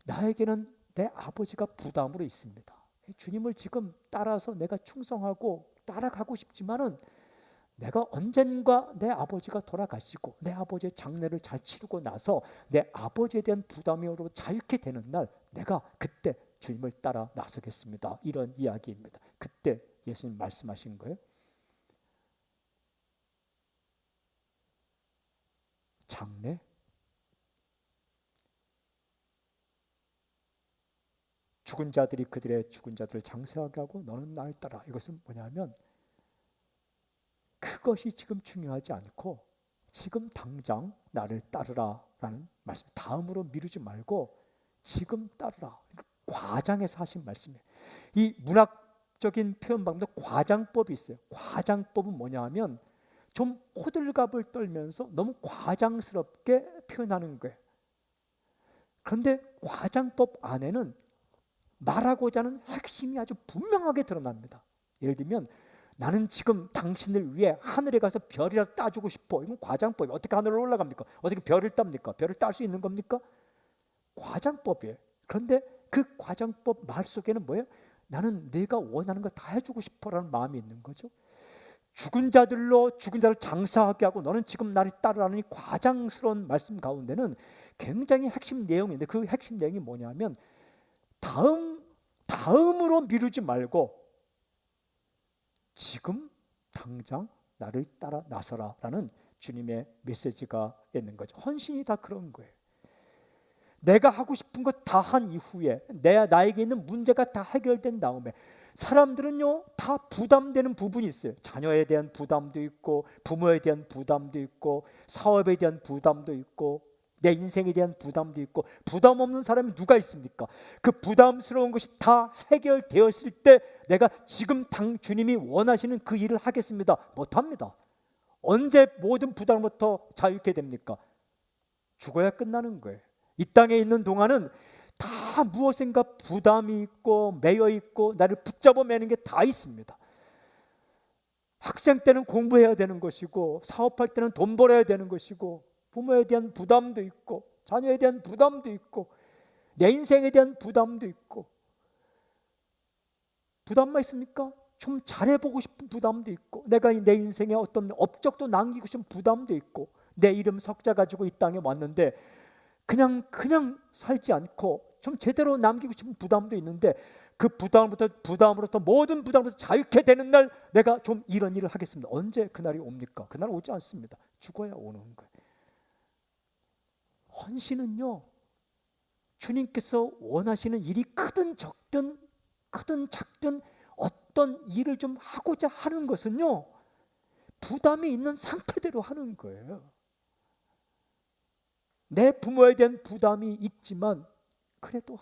나에게는 내 아버지가 부담으로 있습니다. 주님을 지금 따라서 내가 충성하고 따라가고 싶지만은 내가 언젠가 내 아버지가 돌아가시고 내 아버지의 장례를 잘 치르고 나서 내 아버지에 대한 부담으로 자유케 되는 날, 내가 그때 주님을 따라 나서겠습니다. 이런 이야기입니다. 그때 예수님 말씀하신 거예요. 장례? 죽은 자들이 그들의 죽은 자들을 장사하게 하고 너는 나를 따라. 이것은 뭐냐면 그것이 지금 중요하지 않고 지금 당장 나를 따르라라는 말씀. 다음으로 미루지 말고 지금 따르라. 과장해서 하신 말씀이에요. 이 문학적인 표현 방법도 과장법이 있어요. 과장법은 뭐냐 하면 좀 호들갑을 떨면서 너무 과장스럽게 표현하는 거예요. 그런데 과장법 안에는 말하고자 하는 핵심이 아주 분명하게 드러납니다. 예를 들면 나는 지금 당신을 위해 하늘에 가서 별이라도 따주고 싶어. 이건 과장법이에요. 어떻게 하늘로 올라갑니까? 어떻게 별을 땁니까? 별을 딸 수 있는 겁니까? 과장법이에요. 그런데 그 과장법 말 속에는 뭐예요? 나는 네가 원하는 거 다 해주고 싶어라는 마음이 있는 거죠. 죽은 자들로 죽은 자를 장사하게 하고 너는 지금 나를 따르라는 이 과장스러운 말씀 가운데는 굉장히 핵심 내용인데, 그 핵심 내용이 뭐냐면 다음으로 미루지 말고 지금 당장 나를 따라 나서라라는 주님의 메시지가 있는 거죠. 헌신이 다 그런 거예요. 내가 하고 싶은 것 다 한 이후에 나에게 있는 문제가 다 해결된 다음에 사람들은요 다 부담되는 부분이 있어요. 자녀에 대한 부담도 있고 부모에 대한 부담도 있고 사업에 대한 부담도 있고 내 인생에 대한 부담도 있고, 부담 없는 사람이 누가 있습니까? 그 부담스러운 것이 다 해결되었을 때 내가 지금 주님이 원하시는 그 일을 하겠습니다. 못합니다. 언제 모든 부담부터 자유케 됩니까? 죽어야 끝나는 거예요. 이 땅에 있는 동안은 다 무엇인가 부담이 있고 매여 있고 나를 붙잡아 매는 게 다 있습니다. 학생 때는 공부해야 되는 것이고 사업할 때는 돈 벌어야 되는 것이고 부모에 대한 부담도 있고 자녀에 대한 부담도 있고 내 인생에 대한 부담도 있고, 부담만 있습니까? 좀 잘해보고 싶은 부담도 있고 내가 내 인생에 어떤 업적도 남기고 싶은 부담도 있고 내 이름 석자 가지고 이 땅에 왔는데 그냥 살지 않고 좀 제대로 남기고 싶은 부담도 있는데 그 부담으로부터 모든 부담으로부터 자유케 되는 날 내가 좀 이런 일을 하겠습니다. 언제 그날이 옵니까? 그날 오지 않습니다. 죽어야 오는 거예요. 헌신은요 주님께서 원하시는 일이 크든 적든 크든 작든 어떤 일을 좀 하고자 하는 것은요 부담이 있는 상태대로 하는 거예요. 내 부모에 대한 부담이 있지만 그래도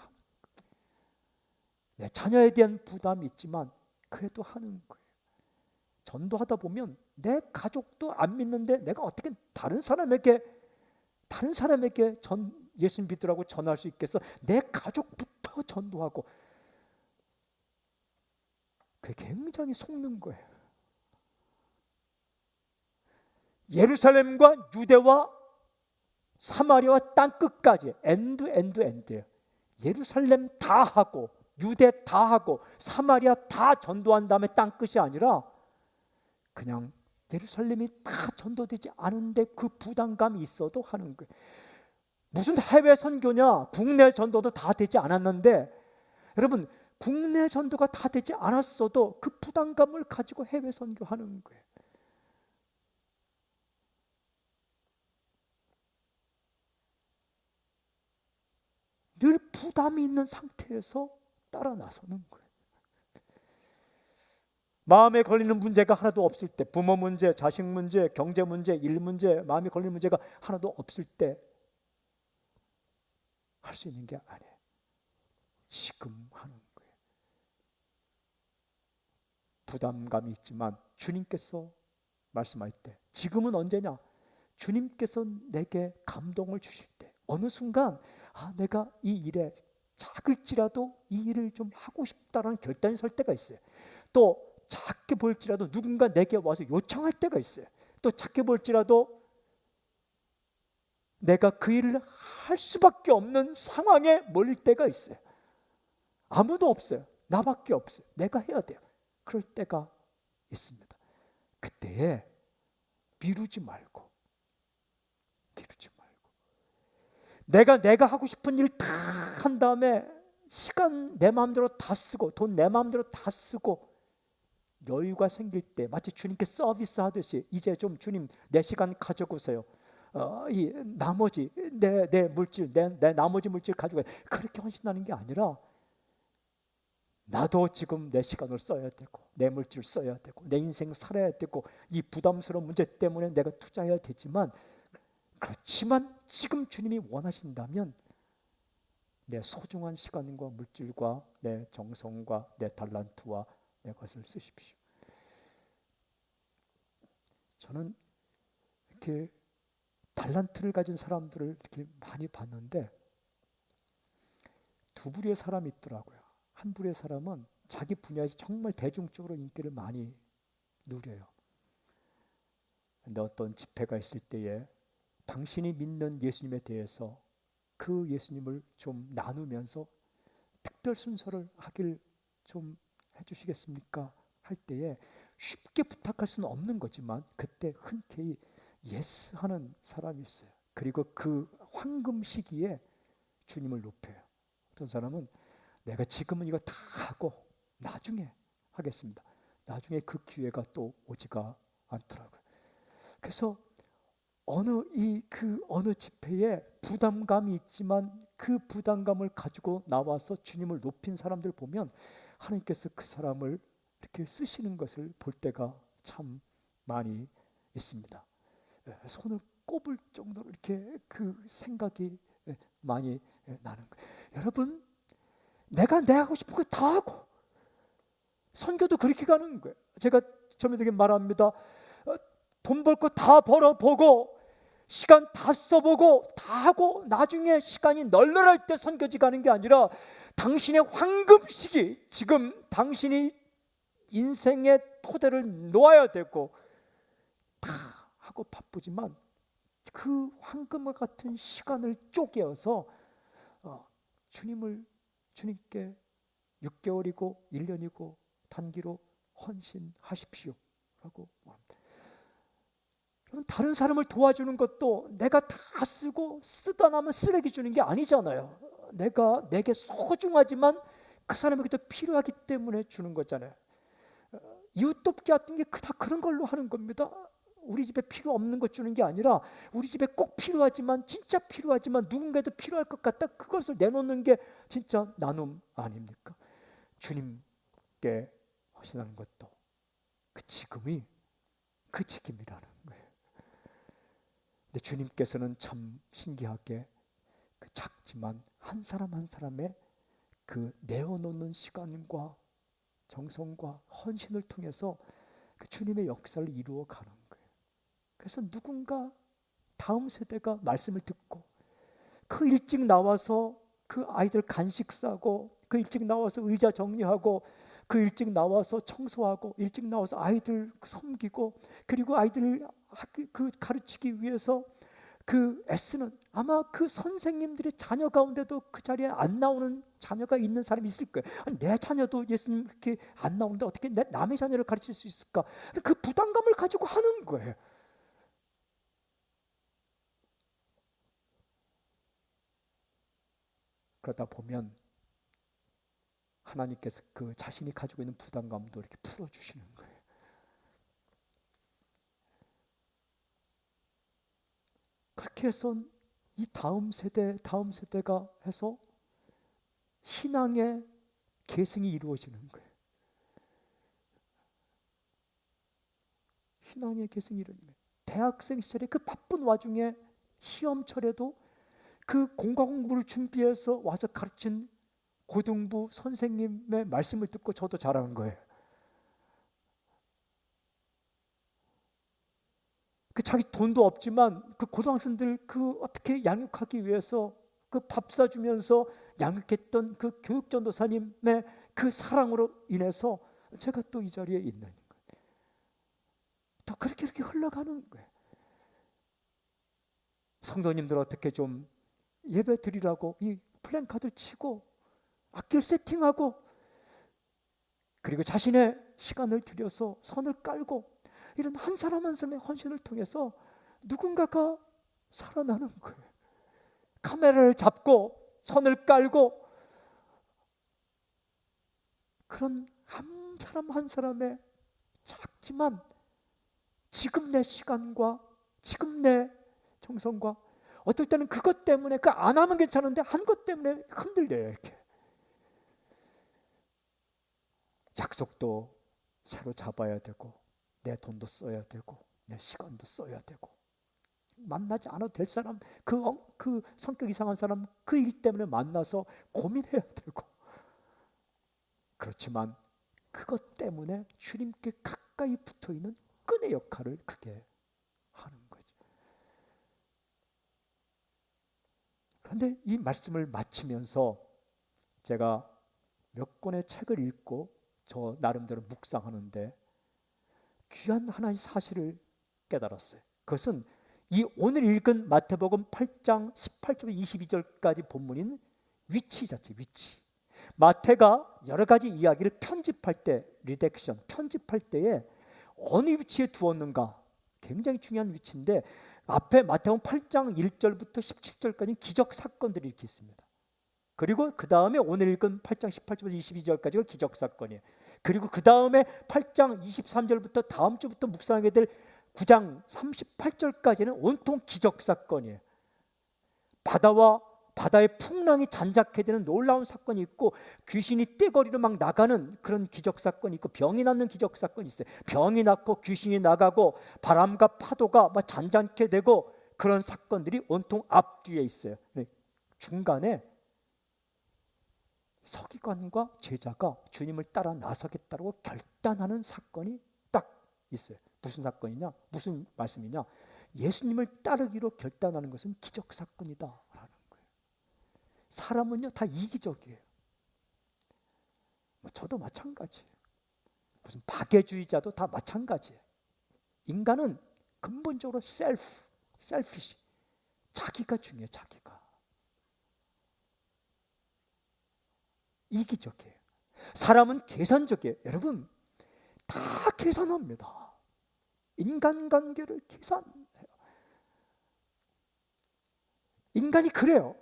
내 자녀에 대한 부담이 있지만 그래도 하는 거예요. 전도하다 보면 내 가족도 안 믿는데 내가 어떻게 다른 사람에게 예수 믿으라고 전할 수 있겠어? 내 가족부터 전도하고. 그게 굉장히 속는 거예요. 예루살렘과 유대와 사마리아와 땅끝까지 엔드예요. 예루살렘 다 하고 유대 다 하고 사마리아 다 전도한 다음에 땅끝이 아니라 그냥 예루살렘이 다 전도되지 않은데 그 부담감이 있어도 하는 거예요. 무슨 해외 선교냐? 국내 전도도 다 되지 않았는데, 여러분 국내 전도가 다 되지 않았어도 그 부담감을 가지고 해외 선교하는 거예요. 늘 부담이 있는 상태에서 따라 나서는 거예요. 마음에 걸리는 문제가 하나도 없을 때, 부모 문제, 자식 문제, 경제 문제, 일 문제, 마음에 걸리는 문제가 하나도 없을 때 할 수 있는 게 아니에요. 지금 하는 거예요. 부담감이 있지만 주님께서 말씀할 때, 지금은 언제냐? 주님께서 내게 감동을 주실 때, 어느 순간 내가 이 일에 작을지라도 이 일을 좀 하고 싶다라는 결단이 설 때가 있어요. 또 작게 보일지라도 누군가 내게 와서 요청할 때가 있어요. 또 작게 보일지라도 내가 그 일을 할 수밖에 없는 상황에 몰릴 때가 있어요. 아무도 없어요. 나밖에 없어요. 내가 해야 돼요. 그럴 때가 있습니다. 그때에 미루지 말고 내가 하고 싶은 일 다 한 다음에 시간 내 마음대로 다 쓰고 돈 내 마음대로 다 쓰고 여유가 생길 때, 마치 주님께 서비스 하듯이 이제 좀 주님 내 시간 가져오세요. 이 나머지 내 물질, 내 나머지 물질 가지고, 그렇게 헌신하는 게 아니라 나도 지금 내 시간을 써야 되고 내 물질을 써야 되고 내 인생을 살아야 되고 이 부담스러운 문제 때문에 내가 투자해야 되지만, 그렇지만 지금 주님이 원하신다면 내 소중한 시간과 물질과 내 정성과 내 달란트와 내 것을 쓰십시오. 저는 이렇게 달란트를 가진 사람들을 이렇게 많이 봤는데 두 부류의 사람이 있더라고요. 한 부류의 사람은 자기 분야에서 정말 대중적으로 인기를 많이 누려요. 근데 어떤 집회가 있을 때에 당신이 믿는 예수님에 대해서 그 예수님을 좀 나누면서 특별 순서를 하길 좀 해주시겠습니까? 할 때에 쉽게 부탁할 수는 없는 거지만 그때 흔쾌히 예스 하는 사람이 있어요. 그리고 그 황금 시기에 주님을 높여요. 어떤 사람은 내가 지금은 이거 다 하고 나중에 하겠습니다. 나중에 그 기회가 또 오지가 않더라고요. 그래서 어느 집회에 부담감이 있지만 그 부담감을 가지고 나와서 주님을 높인 사람들 보면 하나님께서 그 사람을 이렇게 쓰시는 것을 볼 때가 참 많이 있습니다. 손을 꼽을 정도로 이렇게 그 생각이 많이 나는 거예요. 여러분, 내가 하고 싶은 거 다 하고, 선교도 그렇게 가는 거예요. 제가 처음에 말합니다. 돈 벌 거 다 벌어보고 시간 다 써보고 다 하고 나중에 시간이 널널할 때 선교지 가는 게 아니라 당신의 황금 시기, 지금 당신이 인생의 토대를 놓아야 되고 다 하고 바쁘지만 그 황금과 같은 시간을 쪼개어서 주님께 6개월이고 1년이고 단기로 헌신하십시오 라고 말합니다. 다른 사람을 도와주는 것도 내가 다 쓰고 쓰다 나면 쓰레기 주는 게 아니잖아요. 내게 소중하지만 그 사람에게도 필요하기 때문에 주는 거잖아요. 이웃 돕기 같은 게 다 그런 걸로 하는 겁니다. 우리 집에 필요 없는 것 주는 게 아니라 우리 집에 꼭 필요하지만, 진짜 필요하지만 누군가에도 필요할 것 같다, 그것을 내놓는 게 진짜 나눔 아닙니까? 주님께 헌신하는 것도 그 지금이 그 지금이라는 거예요. 근데 주님께서는 참 신기하게 그 작지만 한 사람 한 사람의 그 내어놓는 시간과 정성과 헌신을 통해서 그 주님의 역사를 이루어 가는 거예요. 그래서 누군가 다음 세대가 말씀을 듣고 그 일찍 나와서 그 아이들 간식 싸고, 그 일찍 나와서 의자 정리하고, 그 일찍 나와서 청소하고, 일찍 나와서 아이들 섬기고, 그리고 아이들을 그 가르치기 위해서 그 애쓰는, 아마 그 선생님들의 자녀 가운데도 그 자리에 안 나오는 자녀가 있는 사람이 있을 거예요. 아니, 내 자녀도 예수님 이렇게 안 나오는데 어떻게 내 남의 자녀를 가르칠 수 있을까? 그 부담감을 가지고 하는 거예요. 그러다 보면 하나님께서 그 자신이 가지고 있는 부담감도 이렇게 풀어주시는 거예요. 그렇게 해서 이 다음 세대가 해서 신앙의 계승이 이루어지는 거예요. 신앙의 계승이 이루어지는 거예요. 대학생 시절에 그 바쁜 와중에 시험철에도 그 공과 공부를 준비해서 와서 가르친 고등부 선생님의 말씀을 듣고 저도 자란 거예요. 그 자기 돈도 없지만 그 고등학생들 그 어떻게 양육하기 위해서 그 밥 사주면서 양육했던 그 교육전도사님의 그 사랑으로 인해서 제가 또 이 자리에 있는 거예요. 또 그렇게 흘러가는 거예요. 성도님들 어떻게 좀 예배 드리라고 이 플랜카드 치고 악기를 세팅하고, 그리고 자신의 시간을 들여서 선을 깔고, 이런 한 사람 한 사람의 헌신을 통해서 누군가가 살아나는 거예요. 카메라를 잡고 선을 깔고, 그런 한 사람 한 사람의 작지만 지금 내 시간과 지금 내 정성과, 어떨 때는 그것 때문에 그 안 하면 괜찮은데 한 것 때문에 흔들려요. 이렇게 약속도 새로 잡아야 되고, 내 돈도 써야 되고, 내 시간도 써야 되고, 만나지 않아도 될 사람, 그 성격 이상한 사람 그 일 때문에 만나서 고민해야 되고, 그렇지만 그것 때문에 주님께 가까이 붙어있는 끈의 역할을 크게 하는 거죠. 그런데 이 말씀을 마치면서 제가 몇 권의 책을 읽고 저 나름대로 묵상하는데 귀한 하나의 사실을 깨달았어요. 그것은 이 오늘 읽은 마태복음 8장 18절부터 22절까지 본문인 위치 자체, 위치. 마태가 여러 가지 이야기를 편집할 때, 리렉션, 편집할 때에 어느 위치에 두었는가, 굉장히 중요한 위치인데, 앞에 마태복음 8장 1절부터 17절까지 기적 사건들이 이렇게 있습니다. 그리고 그 다음에 오늘 읽은 8장 18절부터 22절까지가 기적 사건이에요. 그리고 그 다음에 8장 23절부터 다음 주부터 묵상하게 될 9장 38절까지는 온통 기적 사건이에요. 바다의 풍랑이 잔작해 되는 놀라운 사건이 있고, 귀신이 떼거리로 막 나가는 그런 기적 사건이 있고, 병이 낫는 기적 사건이 있어요. 병이 낫고 귀신이 나가고 바람과 파도가 막 잔잔케 되고, 그런 사건들이 온통 앞뒤에 있어요. 중간에 서기관과 제자가 주님을 따라 나서겠다고 결단하는 사건이 딱 있어요. 무슨 사건이냐? 무슨 말씀이냐? 예수님을 따르기로 결단하는 것은 기적 사건이다라는 거예요. 사람은요 다 이기적이에요. 저도 마찬가지예요. 무슨 박애주의자도 다 마찬가지예요. 인간은 근본적으로 셀피시, 자기가 중요해요. 자기가 이기적이에요. 사람은 계산적이에요. 여러분 다 계산합니다. 인간관계를 계산해요. 인간이 그래요.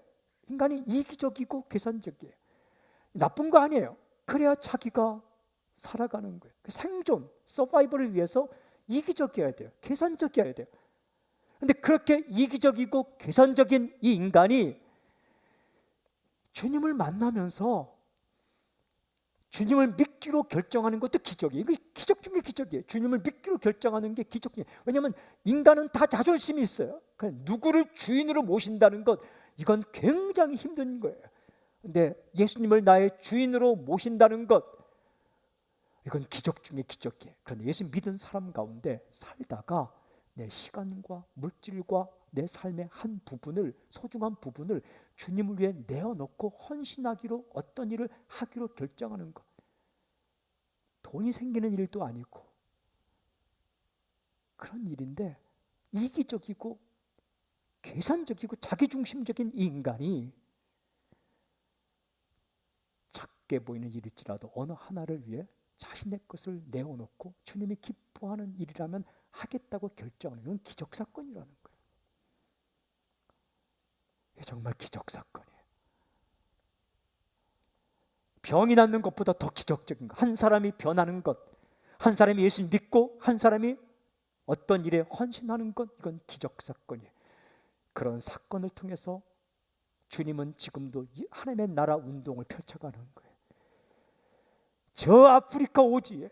인간이 이기적이고 계산적이에요. 나쁜 거 아니에요. 그래야 자기가 살아가는 거예요. 생존, 서바이벌을 위해서 이기적이어야 돼요. 계산적이어야 돼요. 그런데 그렇게 이기적이고 계산적인 이 인간이 주님을 만나면서 주님을 믿기로 결정하는 것도 기적이에요. 기적 중에 기적이에요. 주님을 믿기로 결정하는 게 기적이에요. 왜냐하면 인간은 다 자존심이 있어요. 누구를 주인으로 모신다는 것, 이건 굉장히 힘든 거예요. 근데 예수님을 나의 주인으로 모신다는 것, 이건 기적 중에 기적이에요. 그런데 예수 믿은 사람 가운데 살다가 내 시간과 물질과 내 삶의 한 부분을, 소중한 부분을 주님을 위해 내어놓고 헌신하기로, 어떤 일을 하기로 결정하는 것. 돈이 생기는 일도 아니고 그런 일인데, 이기적이고 계산적이고 자기중심적인 이 인간이 작게 보이는 일일지라도 어느 하나를 위해 자신의 것을 내어놓고 주님이 기뻐하는 일이라면 하겠다고 결정하는 건 기적사건이라는 거예요. 이게 정말 기적사건이에요. 병이 낫는 것보다 더 기적적인 것, 한 사람이 변하는 것, 한 사람이 예수 믿고 한 사람이 어떤 일에 헌신하는 것, 이건 기적사건이에요. 그런 사건을 통해서 주님은 지금도 하나님의 나라 운동을 펼쳐가는 거예요. 저 아프리카 오지에,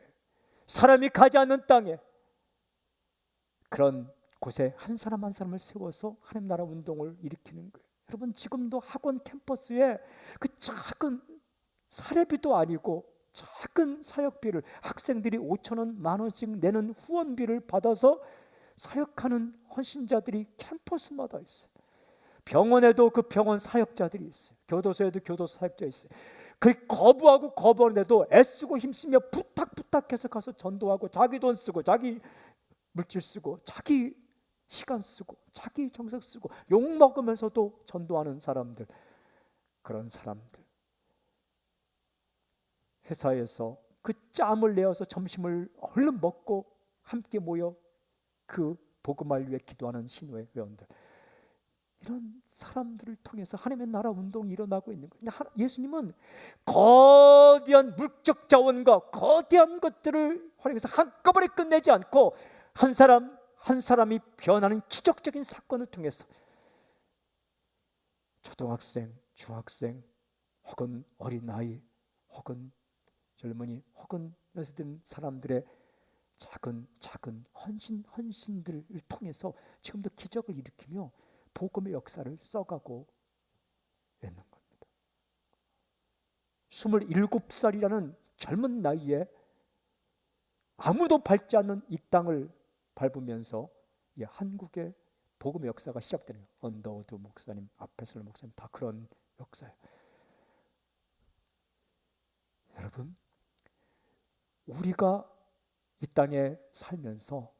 사람이 가지 않는 땅에, 그런 곳에 한 사람 한 사람을 세워서 하나님 나라 운동을 일으키는 거예요. 여러분, 지금도 학원 캠퍼스에 그 작은 사례비도 아니고 작은 사역비를, 학생들이 5,000원, 10,000원씩 내는 후원비를 받아서 사역하는 헌신자들이 캠퍼스마다 있어요. 병원에도 그 병원 사역자들이 있어요. 교도소에도 교도소 사역자 있어요. 그 거부하는데도 애쓰고 힘쓰며 부탁해서 가서 전도하고, 자기 돈 쓰고 자기 물질 쓰고 자기 시간 쓰고 자기 정석 쓰고 욕 먹으면서도 전도하는 사람들, 그런 사람들, 회사에서 그 짬을 내어서 점심을 얼른 먹고 함께 모여 그 복음을 위해 기도하는 신호의 회원들, 이런 사람들을 통해서 하나님의 나라 운동이 일어나고 있는 거예요. 예수님은 거대한 물적 자원과 거대한 것들을 활용해서 한꺼번에 끝내지 않고 한 사람 한 사람이 변하는 기적적인 사건을 통해서 초등학생, 중학생, 혹은 어린아이, 혹은 젊은이, 혹은 연세든 사람들의 작은 헌신들을 통해서 지금도 기적을 일으키며 복음의 역사를 써가고 있는 겁니다. 27살이라는 젊은 나이에 아무도 밟지 않는 이 땅을 밟으면서 이 한국의 복음의 역사가 시작되는, 언더우드 목사님, 아페슬 목사님, 다 그런 역사예요. 여러분, 우리가 이 땅에 살면서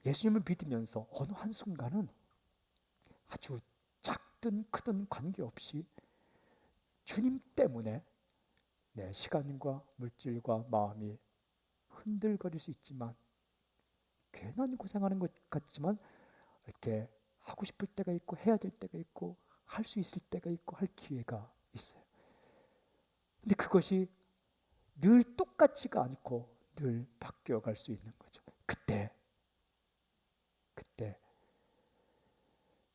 예수님을 믿으면서 어느 한순간은 아주 작든 크든 관계없이 주님 때문에 내 시간과 물질과 마음이 흔들거릴 수 있지만, 괜한 고생하는 것 같지만 이렇게 하고 싶을 때가 있고 해야 될 때가 있고 할 수 있을 때가 있고 할 기회가 있어요. 근데 그것이 늘 똑같지가 않고 늘 바뀌어갈 수 있는 거죠. 그때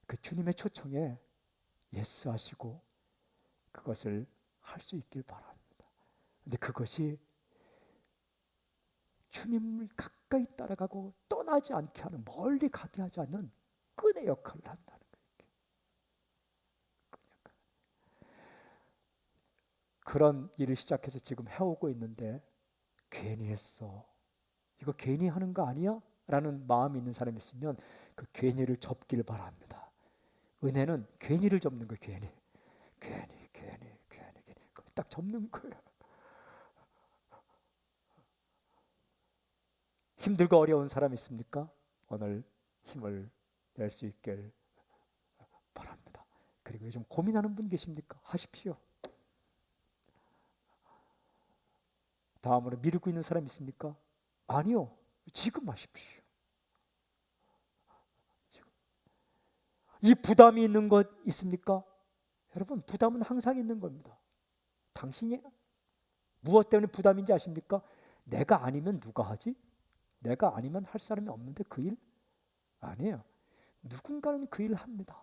그 주님의 초청에 예스하시고 그것을 할 수 있길 바랍니다. 근데 그것이 주님을 가까이 따라가고 떠나지 않게 하는, 멀리 가게 하지 않는 끈의 역할을 한다는 거예요. 그런 일을 시작해서 지금 해오고 있는데, 괜히 했어, 이거 괜히 하는 거 아니야? 라는 마음이 있는 사람이 있으면 그 괜히를 접길 바랍니다. 은혜는 괜히를 접는 거예요. 괜히 그걸 딱 접는 거예요. 힘들고 어려운 사람 있습니까? 오늘 힘을 낼 수 있길 바랍니다. 그리고 요즘 고민하는 분 계십니까? 하십시오. 다음으로 미루고 있는 사람 있습니까? 아니요, 지금 하십시오. 지금. 이 부담이 있는 것 있습니까? 여러분, 부담은 항상 있는 겁니다. 당신이 무엇 때문에 부담인지 아십니까? 내가 아니면 누가 하지? 내가 아니면 할 사람이 없는데 그 일? 아니에요. 누군가는 그 일을 합니다.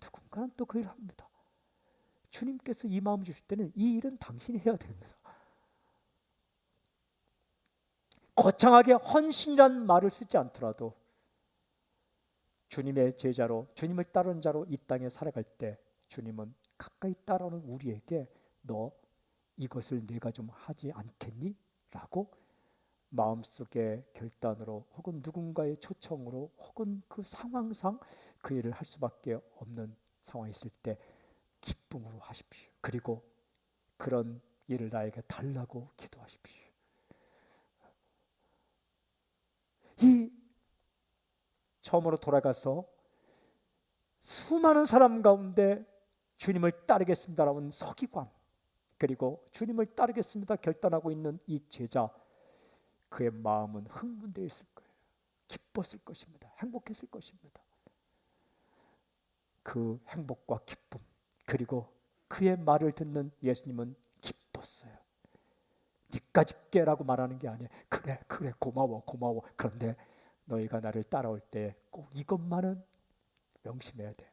누군가는 또 그 일을 합니다. 주님께서 이 마음 주실 때는 이 일은 당신이 해야 됩니다. 거창하게 헌신이란 말을 쓰지 않더라도 주님의 제자로, 주님을 따르는 자로 이 땅에 살아갈 때 주님은 가까이 따라오는 우리에게 너 이것을 내가 좀 하지 않겠니? 라고 마음속의 결단으로 혹은 누군가의 초청으로 혹은 그 상황상 그 일을 할 수밖에 없는 상황이 있을 때 기쁨으로 하십시오. 그리고 그런 일을 나에게 달라고 기도하십시오. 이 처음으로 돌아가서 수많은 사람 가운데 주님을 따르겠습니다라는 서기관, 그리고 주님을 따르겠습니다 결단하고 있는 이 제자, 그의 마음은 흥분되어 있을 거예요. 기뻤을 것입니다. 행복했을 것입니다. 그 행복과 기쁨, 그리고 그의 말을 듣는 예수님은 기뻤어요. 니까지 깨라고 말하는 게 아니에요. 그래 고마워. 그런데 너희가 나를 따라올 때 꼭 이것만은 명심해야 돼.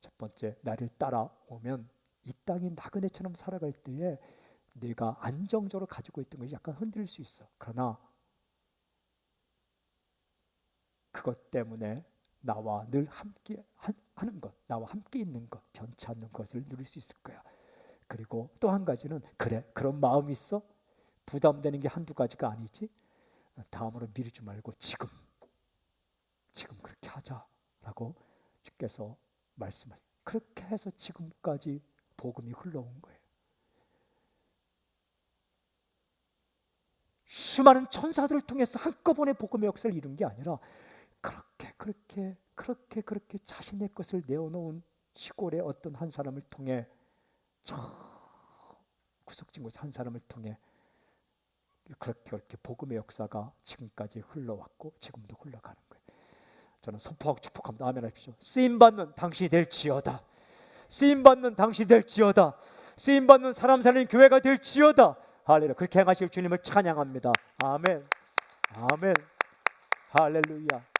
첫 번째, 나를 따라오면 이 땅이 나그네처럼 살아갈 때에 내가 안정적으로 가지고 있던 것이 약간 흔들릴 수 있어. 그러나 그것 때문에 나와 늘 함께 하는 것, 나와 함께 있는 것, 변치 않는 것을 누릴 수 있을 거야. 그리고 또 한 가지는, 그래 그런 마음이 있어? 부담되는 게 한두 가지가 아니지. 다음으로 미루지 말고 지금 그렇게 하자라고 주께서 말씀을, 그렇게 해서 지금까지 복음이 흘러온 거예요. 수많은 천사들을 통해서 한꺼번에 복음의 역사를 이룬 게 아니라 그렇게 자신의 것을 내어놓은 시골의 어떤 한 사람을 통해, 저 구석진 곳 한 사람을 통해 그렇게 복음의 역사가 지금까지 흘러왔고 지금도 흘러가는 거예요. 저는 선포하고 축복합니다. 아멘 하십시오. 쓰임받는 당신이 될지어다. 쓰임받는 당신이 될지어다. 쓰임받는 사람 살리는 교회가 될지어다. 할렐루야. 그렇게 행하실 주님을 찬양합니다. 아멘. 아멘. 할렐루야.